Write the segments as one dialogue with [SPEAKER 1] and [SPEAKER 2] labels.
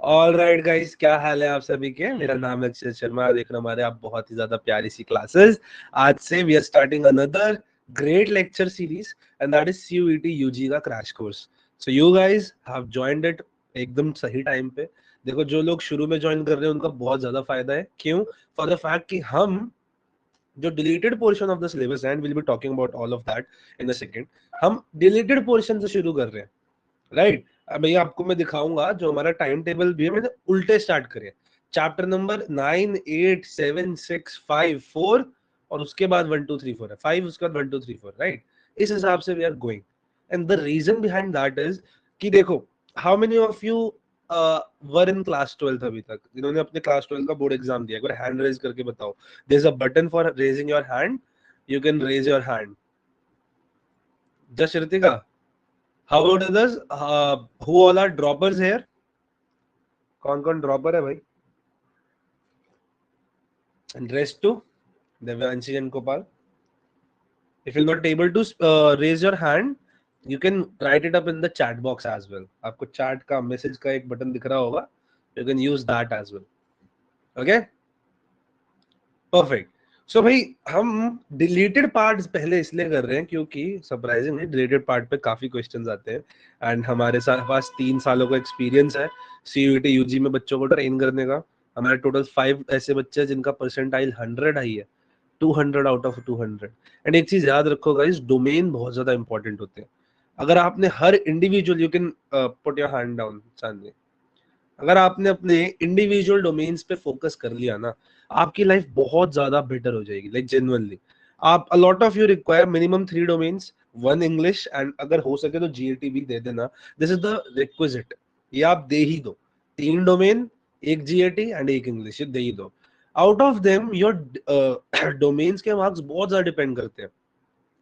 [SPEAKER 1] All right guys, क्या हाल है आप सभी के। मेरा नाम है अक्षय शर्मा। देख रहे हो हमारे आप बहुत ही ज्यादा प्यारी सी क्लासेस। आज से we are starting another great lecture series and that is CUET UG का crash course. So you guys have joined it एकदम सही टाइम पे। देखो, जो लोग शुरू में ज्वाइन कर रहे हैं उनका बहुत ज्यादा फायदा है। क्यों? फॉर द फैक्ट कि हम जो deleted portion of the syllabus and will be talking about all of that in a second. हम डिलीटेड पोर्शन से शुरू कर रहे हैं, राइट। अब ये आपको मैं दिखाऊंगा, जो हमारा टाइम टेबल भी है मैंने उल्टे स्टार्ट करे। चैप्टर नंबर 9, 8, 7, 6, 5, 4 और उसके बाद 1, 2, 3, 4 है। 5 उसके बाद 1, 2, 3, 4, राइट। इस हिसाब से we are going and the reason behind that is कि देखो, how many of you were in class 12 अभी तक, जिन्होंने अपने क्लास 12 का बोर्ड एग्जाम दिया। एक बार हैंड रेज करके बताओ। There is a button for raising your hand, you can raise your hand. Just Ritika, how about others? Who all are droppers here? कौन कौन ड्रॉपर है भाई? And rest to Devyanshi and Gopal. If you're not able to raise your hand, you can write it up in the chat box as well. आपको chat का message का एक button दिख रहा होगा, you can use that as well. Okay? Perfect. सो भाई, हम deleted parts पहले इसलिए कर रहे हैं क्योंकि सरप्राइजिंगली डिलीटेड पार्ट पे काफी क्वेश्चंस आते हैं एंड हमारे पास 3 सालों का एक्सपीरियंस है सीयूईटी यूजी में बच्चों को ट्रेन करने का। हमारे टोटल 5 ऐसे बच्चे हैं जिनका परसेंटाइल 100 आई है, 200 आउट ऑफ 200। एंड एक चीज याद रखो गाइस, डोमेन बहुत ज्यादा इंपॉर्टेंट होते हैं। अगर आपने हर individual, you can put your hand down Chandni, अगर आपने अपने इंडिविजुअल डोमेन्स पे फोकस कर लिया ना, आपकी लाइफ बहुत ज्यादा बेटर हो जाएगी। लाइक जेन्युइनली, आप अ lot of you require minimum 3 domains, 1 English and अगर हो सके तो जीएटी भी दे देना। दिस इज द रिक्विजिट, ये आप दे ही दो। 3 डोमेन, 1 जीएटी एंड 1 इंग्लिश, ये दे ही दो। Out of them your domains के मार्क्स बहुत ज्यादा डिपेंड करते हैं।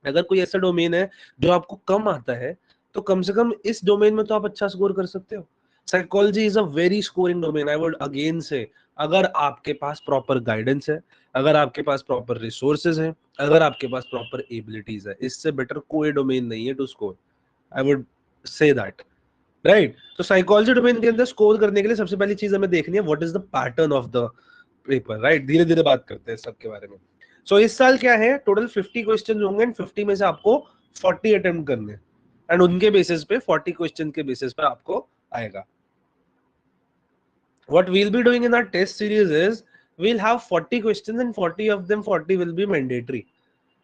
[SPEAKER 1] अगर कोई ऐसा डोमेन है जो आपको कम आता है, तो कम से कम इस डोमेन में तो आप अच्छा स्कोर कर सकते हो। Psychology is a very scoring domain, I would again से। अगर आपके पास प्रॉपर गाइडेंस है, अगर आपके पास प्रॉपर रिसोर्सेज है, अगर आपके पास प्रॉपर एबिलिटीज है, इससे बेटर कोई डोमेन नहीं है to score. I would say that, right. तो साइकोलॉजी डोमेन के अंदर स्कोर करने के लिए सबसे पहली चीज हमें देखनी है, what is the pattern of the paper, right. धीरे धीरे बात करते हैं सबके बारे में। सो इस साल क्या है, टोटल 50 क्वेश्चन होंगे एंड 50 में से आपको 40 अटेम्प्ट करने एंड उनके बेसिस पे 40 क्वेश्चन के बेसिस पे आपको आएगा। What we'll be doing in our test series is we'll have 40 questions and 40 of them 40 will be mandatory.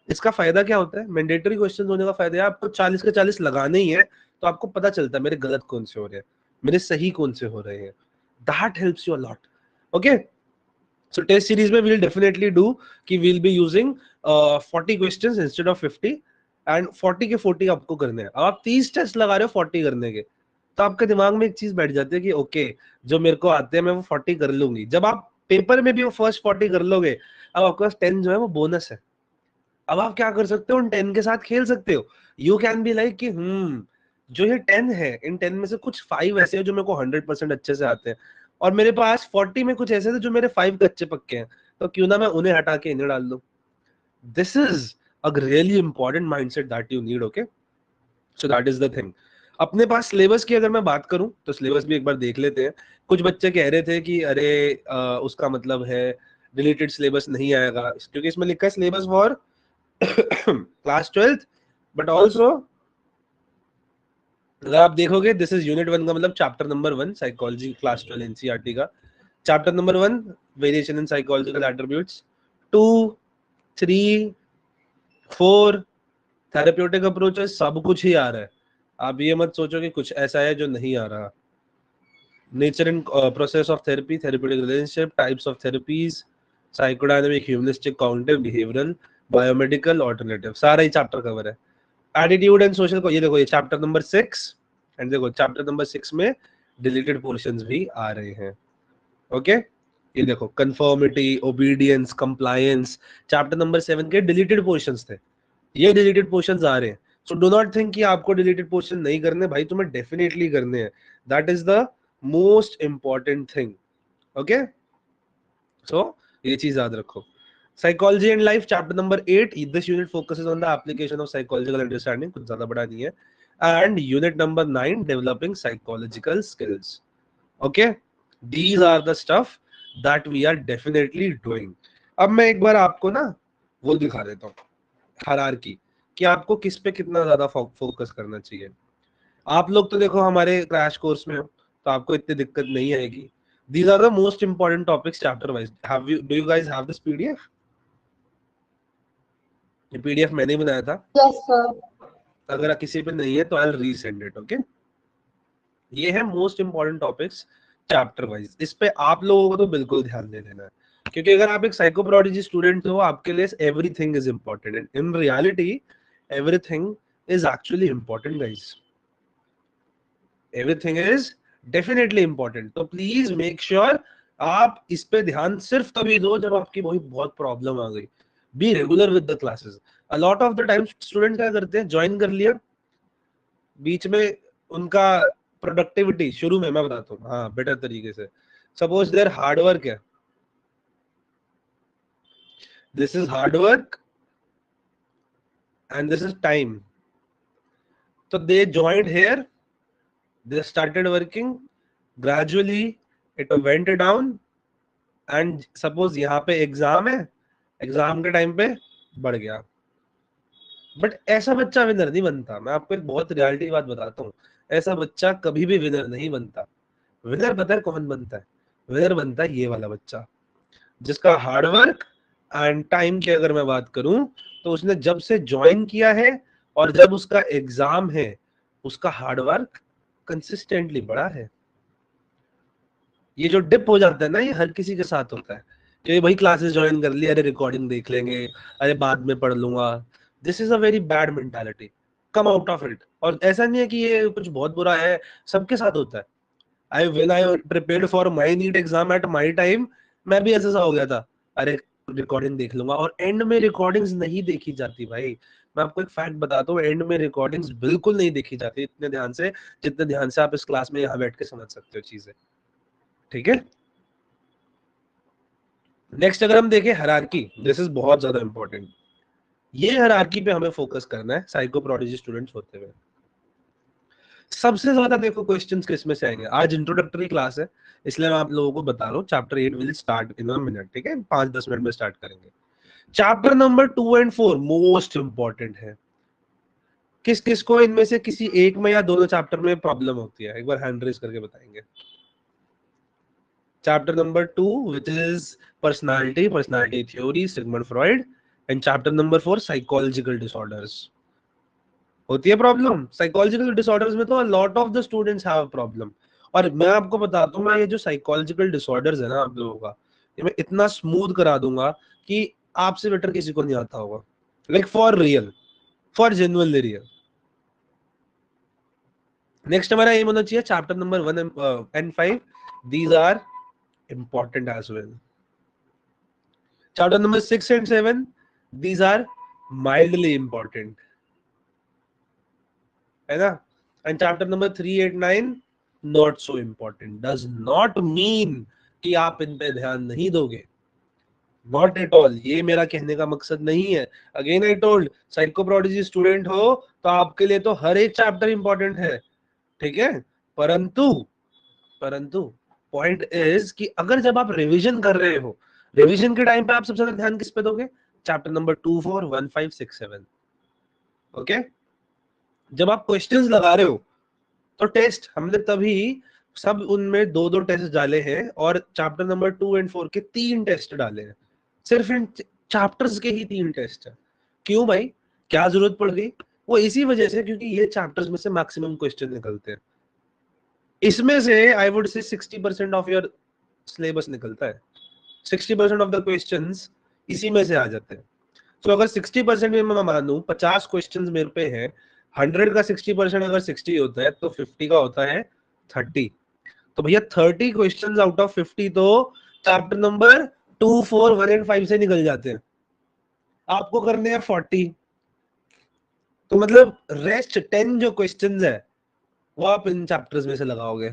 [SPEAKER 1] इसका फायदा क्या होता है? मैंडेटरी क्वेश्चन होने का फायदा है आपको 40 के 40 लगाने ही है, तो आपको पता चलता है मेरे गलत कौन से हो रहे हैं, मेरे सही कौन से हो रहे हैं। That helps you a lot. Okay, so test series में we'll definitely do कि we'll be using 40 questions instead of 50 and 40 के 40 आपको करने हैं। अब आप 30 टेस्ट लगा रहे हो 40 करने के, तो आपके दिमाग में एक चीज बैठ जाती है कि ओके, जो मेरे को आते हैं मैं वो 40 कर लूंगी। जब आप पेपर में भी वो फर्स्ट 40 कर लोगे, अब आपके पास 10 जो है वो बोनस है। अब आप क्या कर सकते हो, उन 10 के साथ खेल सकते हो। यू कैन बी लाइक कि जो ये 10 है, इन 10 में से कुछ 5 ऐसे हैं जो मेरे को 100% अच्छे से आते हैं, और मेरे पास 40 में कुछ ऐसे थे जो मेरे 5 कच्चे पक्के हैं, तो क्यों ना मैं उन्हें हटा के इन्हें डाल दूं। This is a really important mindset that you need. Okay, so that is the thing. अपने पास सिलेबस की अगर मैं बात करूं तो सिलेबस भी एक बार देख लेते हैं। कुछ बच्चे कह रहे थे कि अरे उसका मतलब है डिलीटेड सिलेबस नहीं आएगा, क्योंकि इसमें लिखा है syllabus for class 12th, but also अगर आप देखोगे दिस इज यूनिट 1 का मतलब chapter number 1 psychology class 12 NCERT का। Chapter number 1 variation in psychological attributes, 2, 3, 4 therapeutic approaches, सब कुछ ही आ रहा है। आप ये मत सोचो कि कुछ ऐसा है जो नहीं आ रहा। Nature and process of therapy, therapeutic relationship, types of therapies, psychodynamic, humanistic, cognitive, behavioural, biomedical, alternative, सारा ही चैप्टर कवर है। एटीट्यूड एंड सोशल को ये देखो, ये चैप्टर नंबर 6 एंड देखो चैप्टर नंबर 6 में डिलीटेड पोर्शंस भी आ रहे हैं। ओके, ये देखो conformity, obedience, compliance, chapter number 7 के डिलीटेड पोर्शंस थे, ये डिलीटेड पोर्शंस आ रहे हैं। सो डू नॉट थिंक कि आपको डिलीटेड पोर्शन नहीं करने, भाई तुम्हें डेफिनेटली करने हैं। That is the most important thing. Okay, so ये चीज याद रखो। Psychology and life chapter number 8, this unit focuses on the application of psychological understanding, कुछ ज्यादा बड़ा नहीं है। And unit number 9 developing psychological skills. Okay, These are the stuff that we are definitely doing. अब मैं एक बार आपको ना वो दिखा देता हूँ, हायरार्की, कि आपको किस पे कितना ज्यादा फोकस करना चाहिए। आप लोग तो देखो हमारे क्रैश कोर्स में हो, तो आपको इतनी दिक्कत नहीं आएगी। These are the most important topics chapter wise. Do you guys have this PDF? ये PDF मैंने ही बनाया था।
[SPEAKER 2] Yes, sir.
[SPEAKER 1] अगर किसी पे नहीं है तो I will resend it, okay. ये है most important topics chapter wise. इस पे आप लोगों को तो बिल्कुल ध्यान दे देना है, क्योंकि अगर आप एक साइकोप्रोडोलॉजी स्टूडेंट हो, आपके लिए everything is important and in reality everything is actually important guys. Everything is definitely important. तो प्लीज मेक श्योर आप इस पे ध्यान सिर्फ तभी दो जब आपकी वही बहुत प्रॉब्लम आ गई। Be regular with the classes. A lot of the time student क्या करते हैं, ज्वाइन कर लिया, बीच में उनका प्रोडक्टिविटी शुरू में, मैं बताता हूँ हाँ बेटर तरीके से, सपोज देयर हार्ड वर्क है, this is hard work and this is time. तो they joined here, they started working, gradually it went down, and suppose यहाँ पे एग्जाम है, एग्जाम के टाइम पे बढ़ गया। बट ऐसा बच्चा विनर नहीं बनता। मैं आपको एक बहुत रियलिटी बात बताता हूँ, ऐसा बच्चा कभी भी विनर नहीं बनता। विनर पता है कौन बनता है? विनर बनता है ये वाला बच्चा, जिसका हार्ड वर्क एंड टाइम की अगर मैं बात करूं, तो उसने जब से ज्वाइन किया है और जब उसका एग्जाम है, उसका हार्ड वर्क कंसिस्टेंटली बढ़ा है। ये जो डिप हो जाता है ना, ये हर किसी के साथ होता है कि भाई क्लासेस ज्वाइन कर ली, अरे रिकॉर्डिंग देख लेंगे, अरे बाद में पढ़ लूंगा। This is a very bad mentality, come out of it. और ऐसा नहीं है कि ये कुछ बहुत बुरा है, सबके साथ होता है। When I prepared for my NEET exam at my time, मैं भी ऐसा हो गया था, अरे रिकॉर्डिंग देख लूंगा, और एंड में रिकॉर्डिंग्स नहीं देखी जाती भाई। मैं आपको एक फैक्ट बताता हूँ, एंड में रिकॉर्डिंग्स बिल्कुल नहीं देखी जाती इतने ध्यान से, जितने ध्यान से आप इस क्लास में यहाँ बैठ के समझ सकते हो चीजें, ठीक है। नेक्स्ट अगर हम देखें हायरार्की, दिस इज बहुत ज्यादा इंपॉर्टेंट। ये हायरार्की पे हमें फोकस करना है साइकोप्रोडोलॉजी स्टूडेंट्स होते हुए। सबसे ज्यादा देखो क्वेश्चंस किस में से आएंगे। आज इंट्रोडक्टरी क्लास है, इसलिए मैं आप लोगों को बता रहा हूँ, chapter 8 will start in a minute, ठीक है, 5-10 मिनट में स्टार्ट करेंगे। Chapter number 2 and 4 most important है। किस किस को इनमें से किसी एक में या दोनों चैप्टर में प्रॉब्लम होती है, एक बार हैंड रेज करके बताएंगे। Chapter number 2 which is personality theory, Sigmund Freud, and chapter number 4 psychological disorders। होती है प्रॉब्लम साइकोलॉजिकल डिसऑर्डर्स में, तो lot of the students have problem. और मैं आपको बताता हूँ, मैं ये जो साइकोलॉजिकल डिसऑर्डर्स है ना आप लोगों का, ये मैं इतना स्मूथ करा दूंगा कि आपसे बेटर किसी को नहीं आता होगा, like for real, for genuinely real. Next हमारा एम होना चाहिए chapter number 1 and 5, these are important as well. Chapter number 6 and 7, these are mildly important, है ना। And chapter number 3, 8, 9 not so important, does not mean कि आप इन पे ध्यान नहीं दोगे, नॉट एट ऑल। ये मेरा कहने का मकसद नहीं है। अगेन आई टोल्ड, साइकोप्रोडोलॉजी स्टूडेंट हो तो आपके लिए तो हर एक चैप्टर इंपॉर्टेंट है, ठीक है। परंतु परंतु पॉइंट इज कि अगर जब आप रिवीजन कर रहे हो, रिवीजन के टाइम पे आप सबसे ज्यादा ध्यान किस पे दोगे? Chapter number 2, 4, 1, 5, 6, 7, okay. जब आप क्वेश्चंस लगा रहे हो तो टेस्ट हमने तभी सब उनमें 2-2 टेस्ट डाले हैं, और चैप्टर नंबर 2 एंड 4 के 3 टेस्ट डाले हैं। सिर्फ इन चैप्टर्स के ही 3 टेस्ट है। क्यों भाई, क्या जरूरत पड़ गई? वो इसी वजह से क्योंकि ये चैप्टर्स में से मैक्सिमम क्वेश्चन निकलते हैं। इसमें से आई वुड से 60% ऑफ योर सिलेबस निकलता है, 60% ऑफ द क्वेश्चंस इसी में से आ जाते हैं। तो अगर 60% में मैं मानूं 50 क्वेश्चंस मेरे पे हैं, 100 का 60% अगर 60 होता है तो 50 का होता है 30। तो भैया 30 क्वेश्चंस आउट ऑफ 50 तो चैप्टर नंबर 2, 4, 1 एंड 5 से निकल जाते हैं। आपको करने हैं 40, तो मतलब रेस्ट 10 जो क्वेश्चंस है वो आप इन चैप्टर्स में से लगाओगे,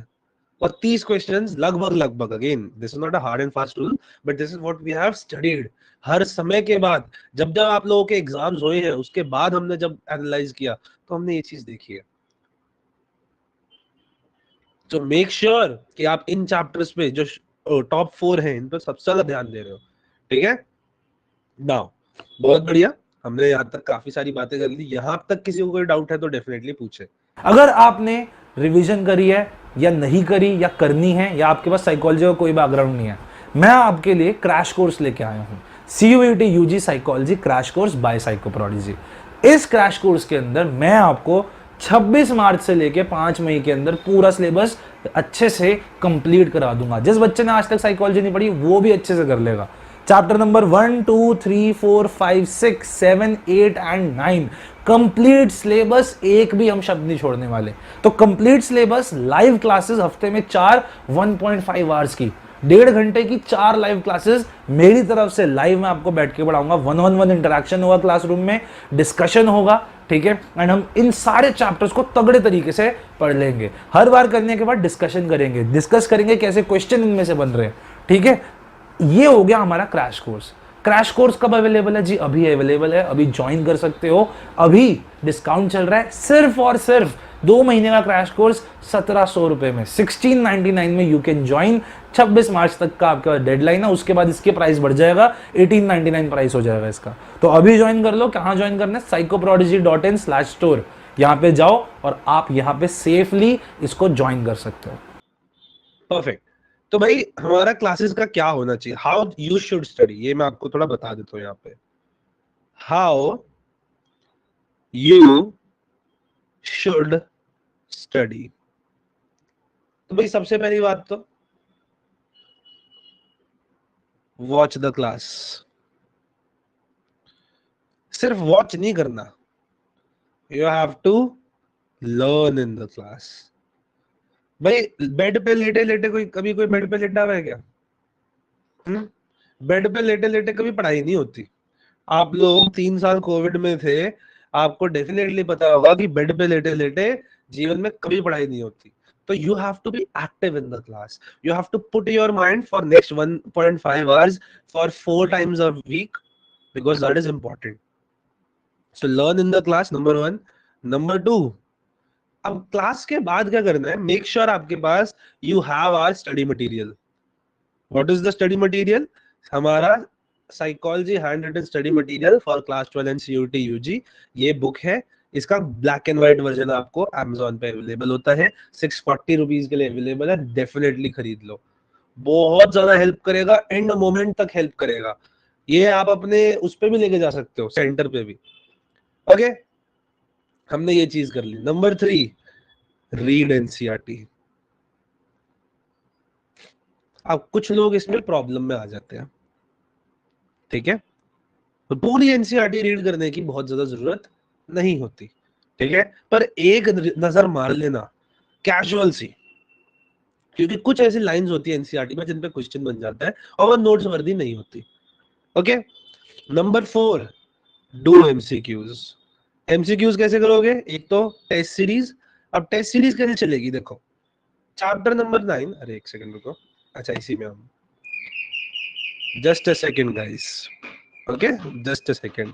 [SPEAKER 1] और 30 क्वेश्चंस लगभग लगभग, again this is not a hard and fast rule, but this is what we have studied. हर समय के बाद जब जब आप लोगों के एग्जाम्स हुए हैं, उसके बाद हमने जब एनालाइज किया तो हमने ये चीज देखी है। सो मेक श्योर कि आप इन चैप्टर्स पे जो टॉप 4 हैं इन पर सबसे ज्यादा ध्यान दे रहे हो, ठीक है। नाउ बहुत बढ़िया, हमने यहाँ तक काफी सारी बातें कर ली। यहाँ तक किसी को कोई डाउट है तो डेफिनेटली पूछे।
[SPEAKER 2] अगर आपने रिवीजन करी है या नहीं करी या करनी है, या आपके पास साइकोलॉजी का कोई बैकग्राउंड नहीं है, मैं आपके लिए क्रैश कोर्स लेके आया हूं, CUET UG psychology crash course by Psychoprodigy. इस क्रैश कोर्स के अंदर मैं आपको 26 मार्च से लेके 5 मई के अंदर पूरा सिलेबस अच्छे से कंप्लीट करा दूंगा। जिस बच्चे ने आज तक साइकोलॉजी नहीं पढ़ी वो भी अच्छे से कर लेगा। Chapter number 1, 2, 3, 4, 5, 6, 7, 8 and 9 complete syllabus, एक भी हम शब्द नहीं छोड़ने वाले। तो कंप्लीट सिलेबस, लाइव क्लासेस हफ्ते में 4 1.5 आवर्स की, 1.5 घंटे की 4 लाइव क्लासेस मेरी तरफ से लाइव में आपको बैठ के पढ़ाऊंगा। 1-on-1 इंटरेक्शन होगा क्लासरूम में, डिस्कशन होगा, ठीक है। एंड हम इन सारे चैप्टर्स को तगड़े तरीके से पढ़ लेंगे। हर बार करने के बाद डिस्कशन करेंगे, डिस्कस करेंगे कैसे क्वेश्चन इनमें से बन रहे हैं, ठीक है। ये हो गया हमारा क्रैश कोर्स। क्रैश कोर्स कब अवेलेबल है जी? अभी अवेलेबल है, अभी ज्वाइन कर सकते हो। अभी डिस्काउंट चल रहा है, सिर्फ और सिर्फ 2 महीने का क्रैश कोर्स 1700 रुपए में, 1699 में यू कैन ज्वाइन। 26 मार्च तक का आपका डेडलाइन है, उसके बाद इसके प्राइस बढ़ जाएगा, 1899 प्राइस हो जाएगा इसका। तो अभी ज्वाइन कर लो। कहाँ ज्वाइन करना है? psychoprodigy.in/store, यहाँ पे जाओ और आप यहाँ पे सेफली इसको ज्वाइन कर सकते हो।
[SPEAKER 1] परफेक्ट। तो भाई हमारा क्लासेस का क्या होना चाहिए, हाउ यू शुड स्टडी, ये मैं आपको थोड़ा बता देता हूँ यहाँ पे। How you should study. तो भाई सबसे पहली बात तो वॉच द क्लास। सिर्फ वॉच नहीं करना, you have to learn in the class. भाई बेड पे लेटे लेटे कभी कोई बेड पे लेटा हुआ है क्या? बेड पे लेटे लेटे कभी पढ़ाई नहीं होती। आप लोग 3 साल कोविड में थे, आपको डेफिनेटली पता होगा कि बेड पे लेटे लेटे जीवन में कभी पढ़ाई नहीं होती। तो you have to be active in the class, you have to put your mind for next 1.5 hours for 4 times a week, because that is important. So learn in the class, number 1। Number 2, अब class के बाद क्या करना है, make sure आपके पास you have our study material. What is the study material? हमारा psychology hand written study material for class 12 and CUET UG, ये बुक है। इसका ब्लैक एंड व्हाइट वर्जन आपको Amazon पे अवेलेबल होता है, 640 रुपीज के लिए अवेलेबल है, डेफिनेटली खरीद लो। बहुत ज्यादा हेल्प करेगा, एंड मोमेंट तक हेल्प करेगा। ये आप अपने उस पे भी लेके जा सकते हो, सेंटर पे भी। ओके, हमने ये चीज कर ली। Number 3, read NCERT। अब कुछ लोग इसमें प्रॉब्लम में आ जाते हैं, ठीक है। तो पूरी NCERT रीड करने की बहुत ज्यादा जरूरत नहीं होती, ठीक है, पर एक नजर मार लेना कैजुअल सी, क्योंकि कुछ ऐसी लाइंस होती है NCERT में जिन पे क्वेश्चन बन जाता है और वो नोट्स वर्दी नहीं होती। Okay. Number 4, do MCQs। MCQs कैसे करोगे? एक तो टेस्ट सीरीज। अब टेस्ट सीरीज कैसे चलेगी, देखो चैप्टर नंबर 9, अरे एक सेकंड रुको, अच्छा इसी में हम, just a second guys, okay just a second.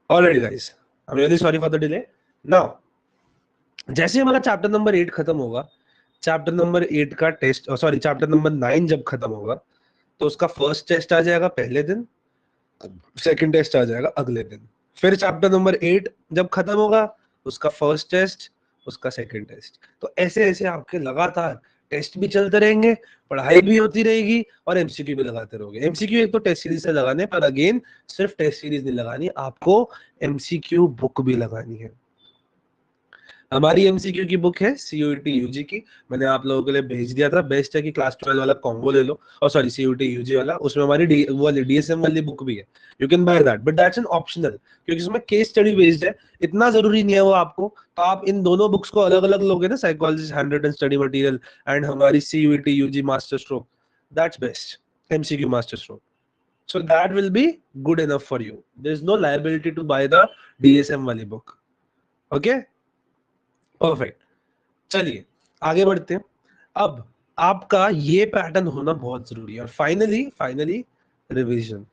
[SPEAKER 1] Alright guys, I am really sorry for the delay. Now जैसे हमारा चैप्टर नंबर 8 खत्म होगा, चैप्टर नंबर 8 का टेस्ट, सॉरी चैप्टर नंबर 9 जब खत्म होगा तो उसका फर्स्ट टेस्ट आ जाएगा पहले दिन, सेकंड टेस्ट आ जाएगा अगले दिन। फिर चैप्टर नंबर 8 जब खत्म होगा, उसका फर्स्ट टेस्ट, उसका सेकंड टेस्ट। तो ऐसे ऐसे आपके लगातार टेस्ट भी चलते रहेंगे, पढ़ाई भी होती रहेगी और MCQ भी लगाते रहोगे। MCQ एक तो टेस्ट सीरीज से लगाने, पर अगेन सिर्फ टेस्ट सीरीज नहीं लगानी, आपको MCQ बुक भी लगानी है। हमारी MCQ की बुक है CUET UG की, मैंने आप लोगों के लिए भेज दिया था। बेस्ट है कि क्लास 12 वाला कॉम्बो ले लो, और सॉरी CUET UG वाला, उसमें हमारी DSM वाली बुक भी है। You can by that, but that's an optional, क्योंकि उसमें केस स्टडी बेस्ड है, इतना जरूरी नहीं है वो आपको। तो आप इन दोनों बुक्स को अलग अलग लोगे ना, psychology hand written study material and हमारी CUET UG master stroke, that's best MCQ master stroke. So that will be good enough for you. There is no liability to buy the DSM wali book. Okay? Perfect, चलिए आगे बढ़ते हैं। अब आपका ये pattern होना बहुत जरूरी है। और फाइनली रिवीजन।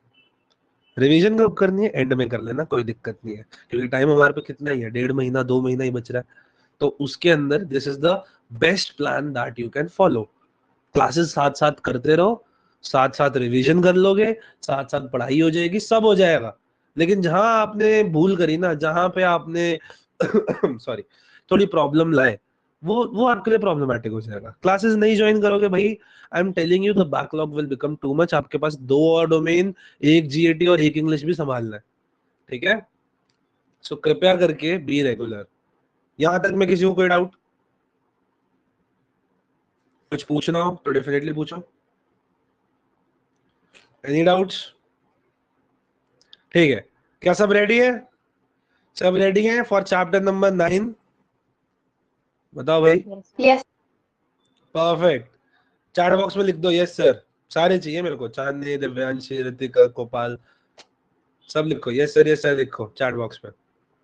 [SPEAKER 1] रिवीजन कब करनी है? एंड में कर लेना, कोई दिक्कत नहीं है, क्योंकि टाइम हमारे पे कितना ही है, 1.5 महीना 2 महीना ही बच रहा है। तो उसके अंदर this is the best plan that you can follow. Classes साथ साथ करते रहो, साथ साथ रिवीजन कर लोगे, साथ साथ पढ़ाई हो जाएगी, सब हो जाएगा। लेकिन जहां आपने भूल करी ना, जहां पे आपने सॉरी थोड़ी प्रॉब्लम लाए, वो आपके लिए प्रॉब्लमेटिक हो जाएगा। क्लासेस नहीं ज्वाइन करोगे भाई, I am telling you the backlog will become too much. आपके पास 2 और डोमेन, एक जीएटी और एक इंग्लिश भी संभालना है, ठीक है? सो कृपया करके बी रेगुलर। यहां तक में किसी को कोई डाउट, कुछ पूछना हो तो डेफिनेटली पूछो। Any doubts? ठीक है, क्या सब रेडी है? सब रेडी है फॉर चैप्टर नंबर 9? बताओ भाई।
[SPEAKER 3] यस।
[SPEAKER 1] परफेक्ट, चैट बॉक्स में लिख दो यस सर। सारे चाहिए मेरे को, चांदनी, दिव्यांशी, ऋतिका, गोपाल, सब लिखो यस सर लिखो चैट बॉक्स में।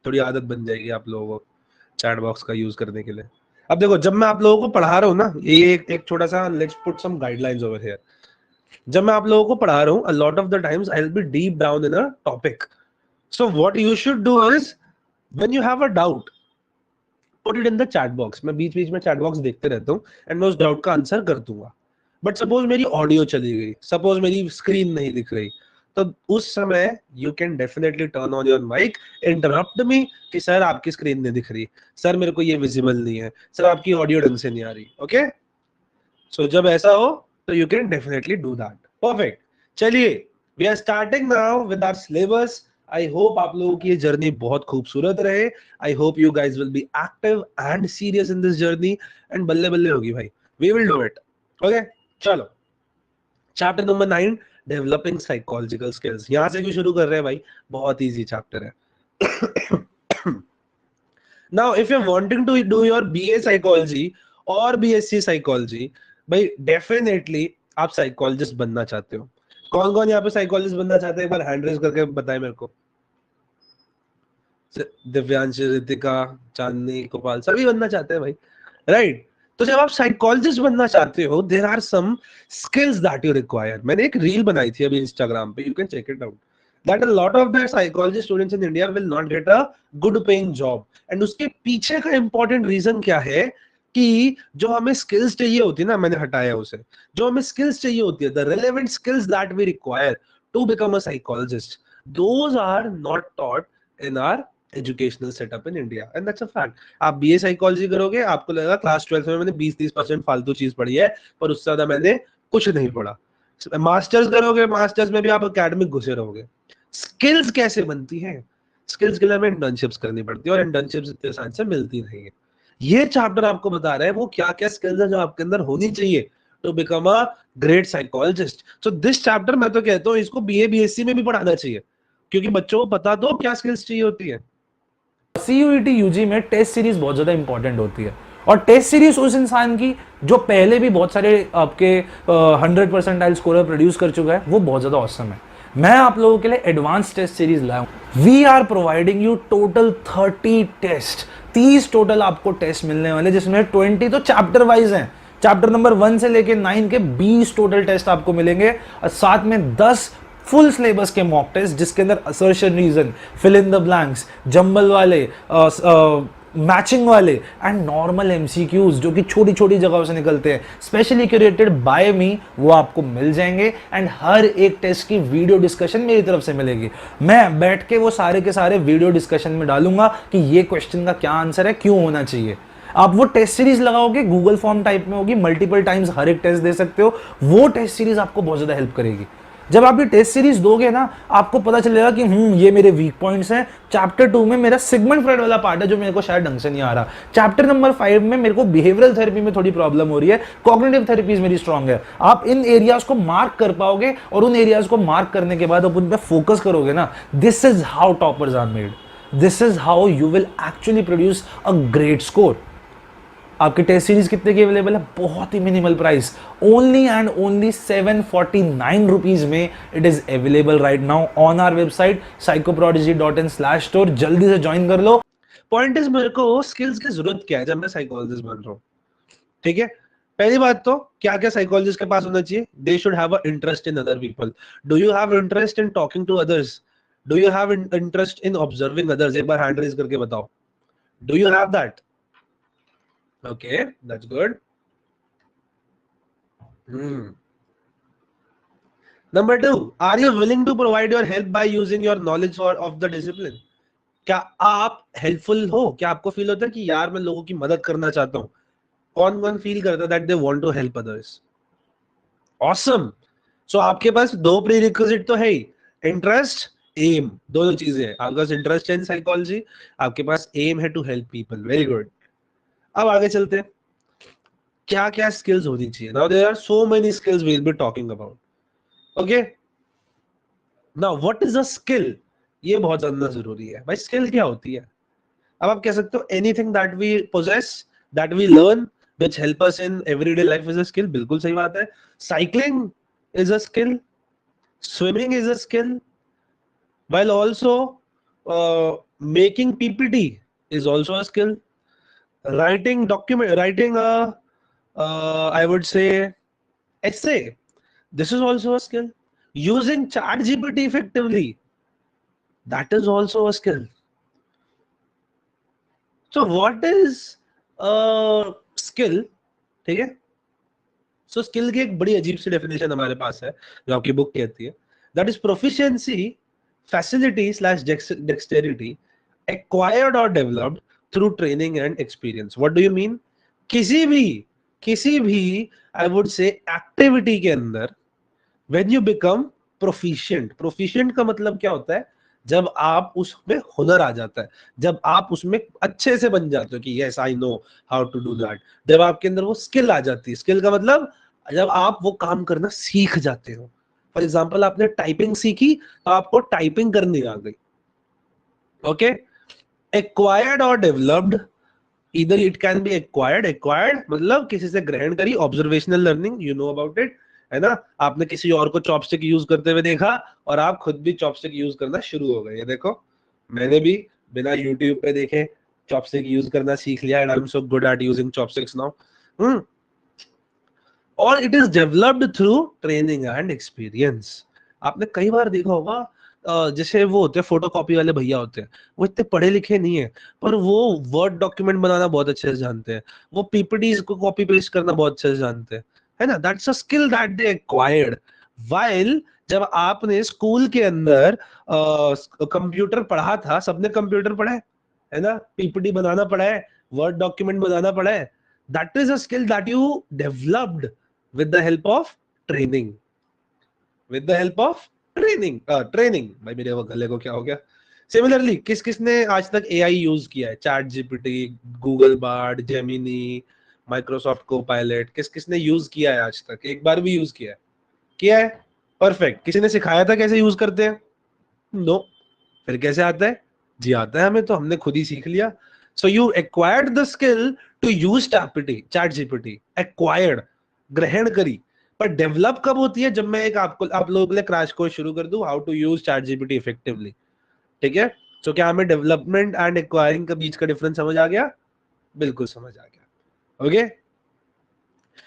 [SPEAKER 1] थोड़ी आदत बन जाएगी आप लोगों को चैट बॉक्स का यूज करने के लिए। अब देखो, जब मैं आप लोगों को पढ़ा रहा हूँ ना, ये एक छोटा सा, let's put some guidelines over here. जब मैं आप लोगों को पढ़ा रहा हूँ, a lot of the times I will be deep down in a topic. So what you should do is, when you have a doubt, put it in the chat box. मैं बीच बीच में चैट बॉक्स देखते रहता हूँ and मैं उस doubt का answer कर दूंगा। बट सपोज मेरी ऑडियो चली गई, सपोज मेरी स्क्रीन नहीं दिख रही, तो उस समय you can definitely turn on your mic, interrupt me कि सर आपकी स्क्रीन नहीं दिख रही, सर मेरे को ये विजिबल नहीं है, सर आपकी ऑडियो ढंग से नहीं आ रही। ओके, सो जब ऐसा हो तो you can definitely do that. Perfect, चलिए we are starting now with our syllabus. I hope आप लोगों की ये जर्नी बहुत खूबसूरत रहे। I hope you guys will be active and serious in this journey, and बल्ले बल्ले होगी भाई, we will do it. Okay, चलो chapter number 9, developing psychological skills. यहां से क्यों शुरू कर रहे हैं भाई? बहुत इजी चैप्टर है। Now if you are wanting to do your BA psychology और बीएससी साइकोलॉजी, भाई डेफिनेटली आप साइकोलॉजिस्ट बनना चाहते हो। कौन कौन यहाँ पे साइकोलॉजिस्ट बनना चाहते हैं? एक बार हैंड रेज करके बताएं मेरे को। दिव्यांश, रितिका, चांदनी, गोपाल, सभी बनना चाहते हैं भाई, राइट? तो जब आप साइकोलॉजिस्ट बनना चाहते हो, there are some skills that you require. मैंने एक रील बनाई थी अभी इंस्टाग्राम पे, you can check it out, that a lot of the psychology students in India will not get a good paying job. And उसके पीछे का important reason क्या है कि जो हमें स्किल्स चाहिए होती है ना, मैंने हटाया उसे, जो हमें स्किल्स चाहिए होती है, the relevant skills that we require to become a psychologist, those are not taught in our educational setup in India, and that's a fact. आप बीए साइकोलॉजी करोगे, आपको लगेगा क्लास 12 में मैंने 20-30% फालतू चीज पढ़ी है, पर उससे ज्यादा मैंने कुछ नहीं पढ़ा। मास्टर्स करोगे, मास्टर्स में भी आप एकेडमिक घुसे रहोगे। स्किल्स कैसे बनती है? स्किल्स के लिए हमें इंटर्नशिप्स करनी पड़ती है, और इंटर्नशिप्स इतने आसान से मिलती नहीं है। ये चैप्टर आपको बता रहा है वो क्या क्या स्किल्स है जो आपके अंदर होनी चाहिए to become a great psychologist. So this chapter मैं तो कहता हूँ इसको बीए बीएससी में भी पढ़ाना चाहिए, क्योंकि बच्चों को पता तो क्या स्किल्स चाहिए होती है।
[SPEAKER 2] सीयूईटी यूजी में टेस्ट सीरीज बहुत ज्यादा इंपॉर्टेंट होती है, और टेस्ट सीरीज उस इंसान की जो पहले भी बहुत सारे आपके 100% स्कोर प्रोड्यूस कर चुका है, वो बहुत ज्यादा औसम है। मैं आप लोगों के लिए एडवांस टेस्ट सीरीज लाया हूं। We are providing you total 30 test, 30 total आपको टेस्ट मिलने वाले, जिसमें 20 तो चैप्टर वाइज हैं। चैप्टर नंबर 1 से लेके 9 के 20 टोटल टेस्ट आपको मिलेंगे, और साथ में 10 फुल सिलेबस के मॉक टेस्ट, जिसके अंदर assertion, reason, fill in the blanks, jumble वाले, मैचिंग वाले एंड नॉर्मल एमसीक्यूज जो कि छोटी छोटी जगहों से निकलते हैं, स्पेशली क्यूरेटेड बाय मी, वो आपको मिल जाएंगे। एंड हर एक टेस्ट की वीडियो डिस्कशन मेरी तरफ से मिलेगी। मैं बैठ के वो सारे के सारे वीडियो डिस्कशन में डालूंगा कि ये क्वेश्चन का क्या आंसर है, क्यों होना चाहिए। आप वो टेस्ट सीरीज लगाओगे, गूगल फॉर्म टाइप में होगी, मल्टीपल टाइम्स हर एक टेस्ट दे सकते हो। वो टेस्ट सीरीज आपको बहुत ज्यादा हेल्प करेगी। जब आप ये टेस्ट सीरीज दोगे ना, आपको पता चलेगा कि ये मेरे वीक पॉइंट्स हैं। चैप्टर 2 में मेरा सिगमंड फ्रॉइड वाला पार्ट है जो मेरे को शायद ढंग से नहीं आ रहा। चैप्टर नंबर 5 में मेरे को बिहेवियरल थेरेपी में थोड़ी प्रॉब्लम हो रही है, कॉग्निटिव थेरेपीज मेरी स्ट्रांग है। आप इन एरियाज को मार्क कर पाओगे, और उन एरियाज को मार्क करने के बाद आप उन पे फोकस करोगे ना। This is how toppers are made, this is how you will actually produce a great score. आपकी टेस्ट सीरीज कितने की अवेलेबल है? बहुत ही minimal price, only and only 749 rupees में it is available right now on our website psychoprodigy.in/store। जल्दी से join कर लो।
[SPEAKER 1] पॉइंट इज मेरे को स्किल्स की जरूरत क्या है जब मैं साइकोलॉजिस्ट बन रहा हूँ, ठीक है। पहली बात तो क्या क्या साइकोलॉजिस्ट के पास होना चाहिए, they should have a interest in other people. Do you have interest in talking to others? Do you have interest in observing others? एक बार हैंड रेज करके बताओ, do you have that? Okay, that's good. Number 2, are you willing to provide your help by using your knowledge of the discipline? क्या आप helpful हो? क्या आपको feel होता है कि यार मैं लोगों की मदद करना चाहता हूँ? कौन कौन फील करता है that they want to help others? Awesome. So आपके पास दो प्रीरिक्विजिट तो है ही, इंटरेस्ट, एम, दोनों चीजें हैं। आपके पास इंटरेस्ट है इन साइकोलॉजी, आपके पास एम है to help people. Very good. अब आगे चलते हैं, क्या क्या स्किल्स होनी चाहिए। Now there are so many skills we will be talking about. Okay, now what is a skill? ये बहुत ज्यादा जरूरी है भाई। स्किल क्या होती है? अब आप कह सकते हो anything that we possess, that we learn, which help us in everyday life is a skill. बिल्कुल सही बात है। Cycling is a skill, swimming is a skill, while also making ppt is also a skill. Writing a I would say essay, this is also a skill. Using chat gpt effectively, that is also a skill. So what is a skill? ठीक है। So skill की एक बड़ी अजीब सी definition हमारे पास है जो आपकी बुक कहती है, that is proficiency, facility slash dexterity acquired और developed through training and experience. What do you mean? किसी भी आई वुड से एक्टिविटी के अंदर when you become proficient, proficient का मतलब क्या होता है? जब आप उसमें हुनर आ जाता है, जब आप उसमें अच्छे से बन जाते हो कि yes I know how to do that, जब आपके अंदर वो स्किल आ जाती है। स्किल का मतलब जब आप वो काम करना सीख जाते हो। फॉर एग्जाम्पल आपने टाइपिंग सीखी तो आपको टाइपिंग करनी आ गई। ओके, एक्वायर्ड और डेवलप्ड, इधर इट कैन बी एक्वायर्ड मतलब किसी से ग्रहण करी, observational learning, you know about it, है ना। आपने किसी और को चॉपस्टिक यूज करते हुए देखा और आप खुद भी चॉपस्टिक यूज करना शुरू हो गए। ये देखो, मैंने भी बिना यूट्यूब पे देखे चॉपस्टिक यूज करना सीख लिया and I am so good at using chopsticks now. और it is developed through training and experience. आपने कई बार देखा होगा, जैसे वो होते हैं फोटोकॉपी वाले भैया होते हैं, वो इतने पढ़े लिखे नहीं है पर वो वर्ड डॉक्यूमेंट बनाना बहुत अच्छे से जानते हैं, वो पीपीटीज को कॉपी पेस्ट करना बहुत अच्छे से जानते हैं, है ना। That's a skill that they acquired. While जब आपने स्कूल के अंदर कंप्यूटर पढ़ा था, सबने कंप्यूटर पढ़ा है ना, पीपीटी बनाना पड़ा है, वर्ड डॉक्यूमेंट बनाना पड़ा है, that is a skill that you developed with the help of training, with the help of training भाई मेरे वो गले को क्या हो गया। सिमिलरली किस किसने आज तक एआई यूज किया है? Chat GPT, Google Bard, Gemini, Microsoft Copilot, किस किसने यूज किया है आज तक? एक बार भी यूज किया है? परफेक्ट। किसी ने सिखाया था कैसे यूज करते हैं? नो। फिर कैसे आता है? जी आता है हमें, तो हमने खुद ही सीख लिया। So you acquired the skill to use ChatGPT, acquired, ग्रहण करी। पर डेवलप कब होती है? जब मैं एक आप लोगों के लिए क्रैश कोर्स शुरू कर दूं, how to use ChatGPT effectively. ठीक है, सो क्या हमें डेवलपमेंट एंड एक्वायरिंग के बीच का डिफरेंस समझ आ गया? बिल्कुल समझ आ गया। ओके,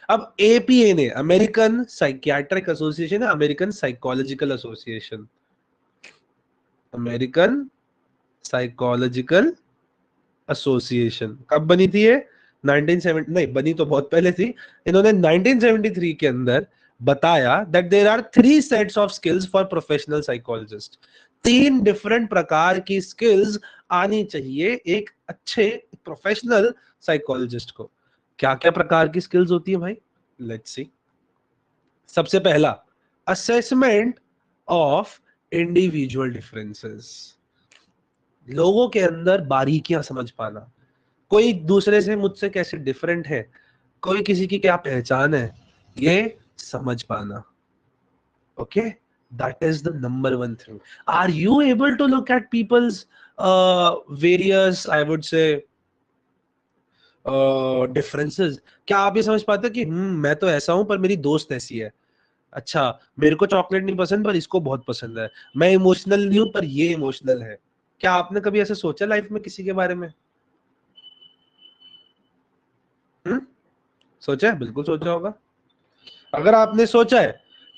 [SPEAKER 1] अब एपीए ने, अमेरिकन साइकियाट्रिक एसोसिएशन है, American psychological association, American psychological association कब बनी थी ये? 1970, नहीं बनी तो बहुत पहले थी। इन्होंने 1973 के अंदर बताया that there are 3 sets of skills for professional psychologist. 3 different प्रकार की स्किल्स आनी चाहिए एक अच्छे प्रोफेशनल साइकोलॉजिस्ट को। क्या क्या प्रकार की स्किल्स होती है भाई? Let's see. सबसे पहला, असेसमेंट ऑफ इंडिविजुअल डिफरेंसेस, लोगों के अंदर बारीकियां समझ पाना, कोई दूसरे से मुझसे कैसे डिफरेंट है, कोई किसी की क्या पहचान है, ये समझ पाना। Okay, that is the number 1 thing. Are you able to look at people's various I would say differences? क्या आप ये समझ पाते कि मैं तो ऐसा हूं पर मेरी दोस्त ऐसी है, अच्छा मेरे को चॉकलेट नहीं पसंद पर इसको बहुत पसंद है, मैं इमोशनल नहीं हूं पर ये इमोशनल है। क्या आपने कभी ऐसे सोचा लाइफ में किसी के बारे में? सोचा है? बिल्कुल सोचा होगा। अगर आपने सोचा है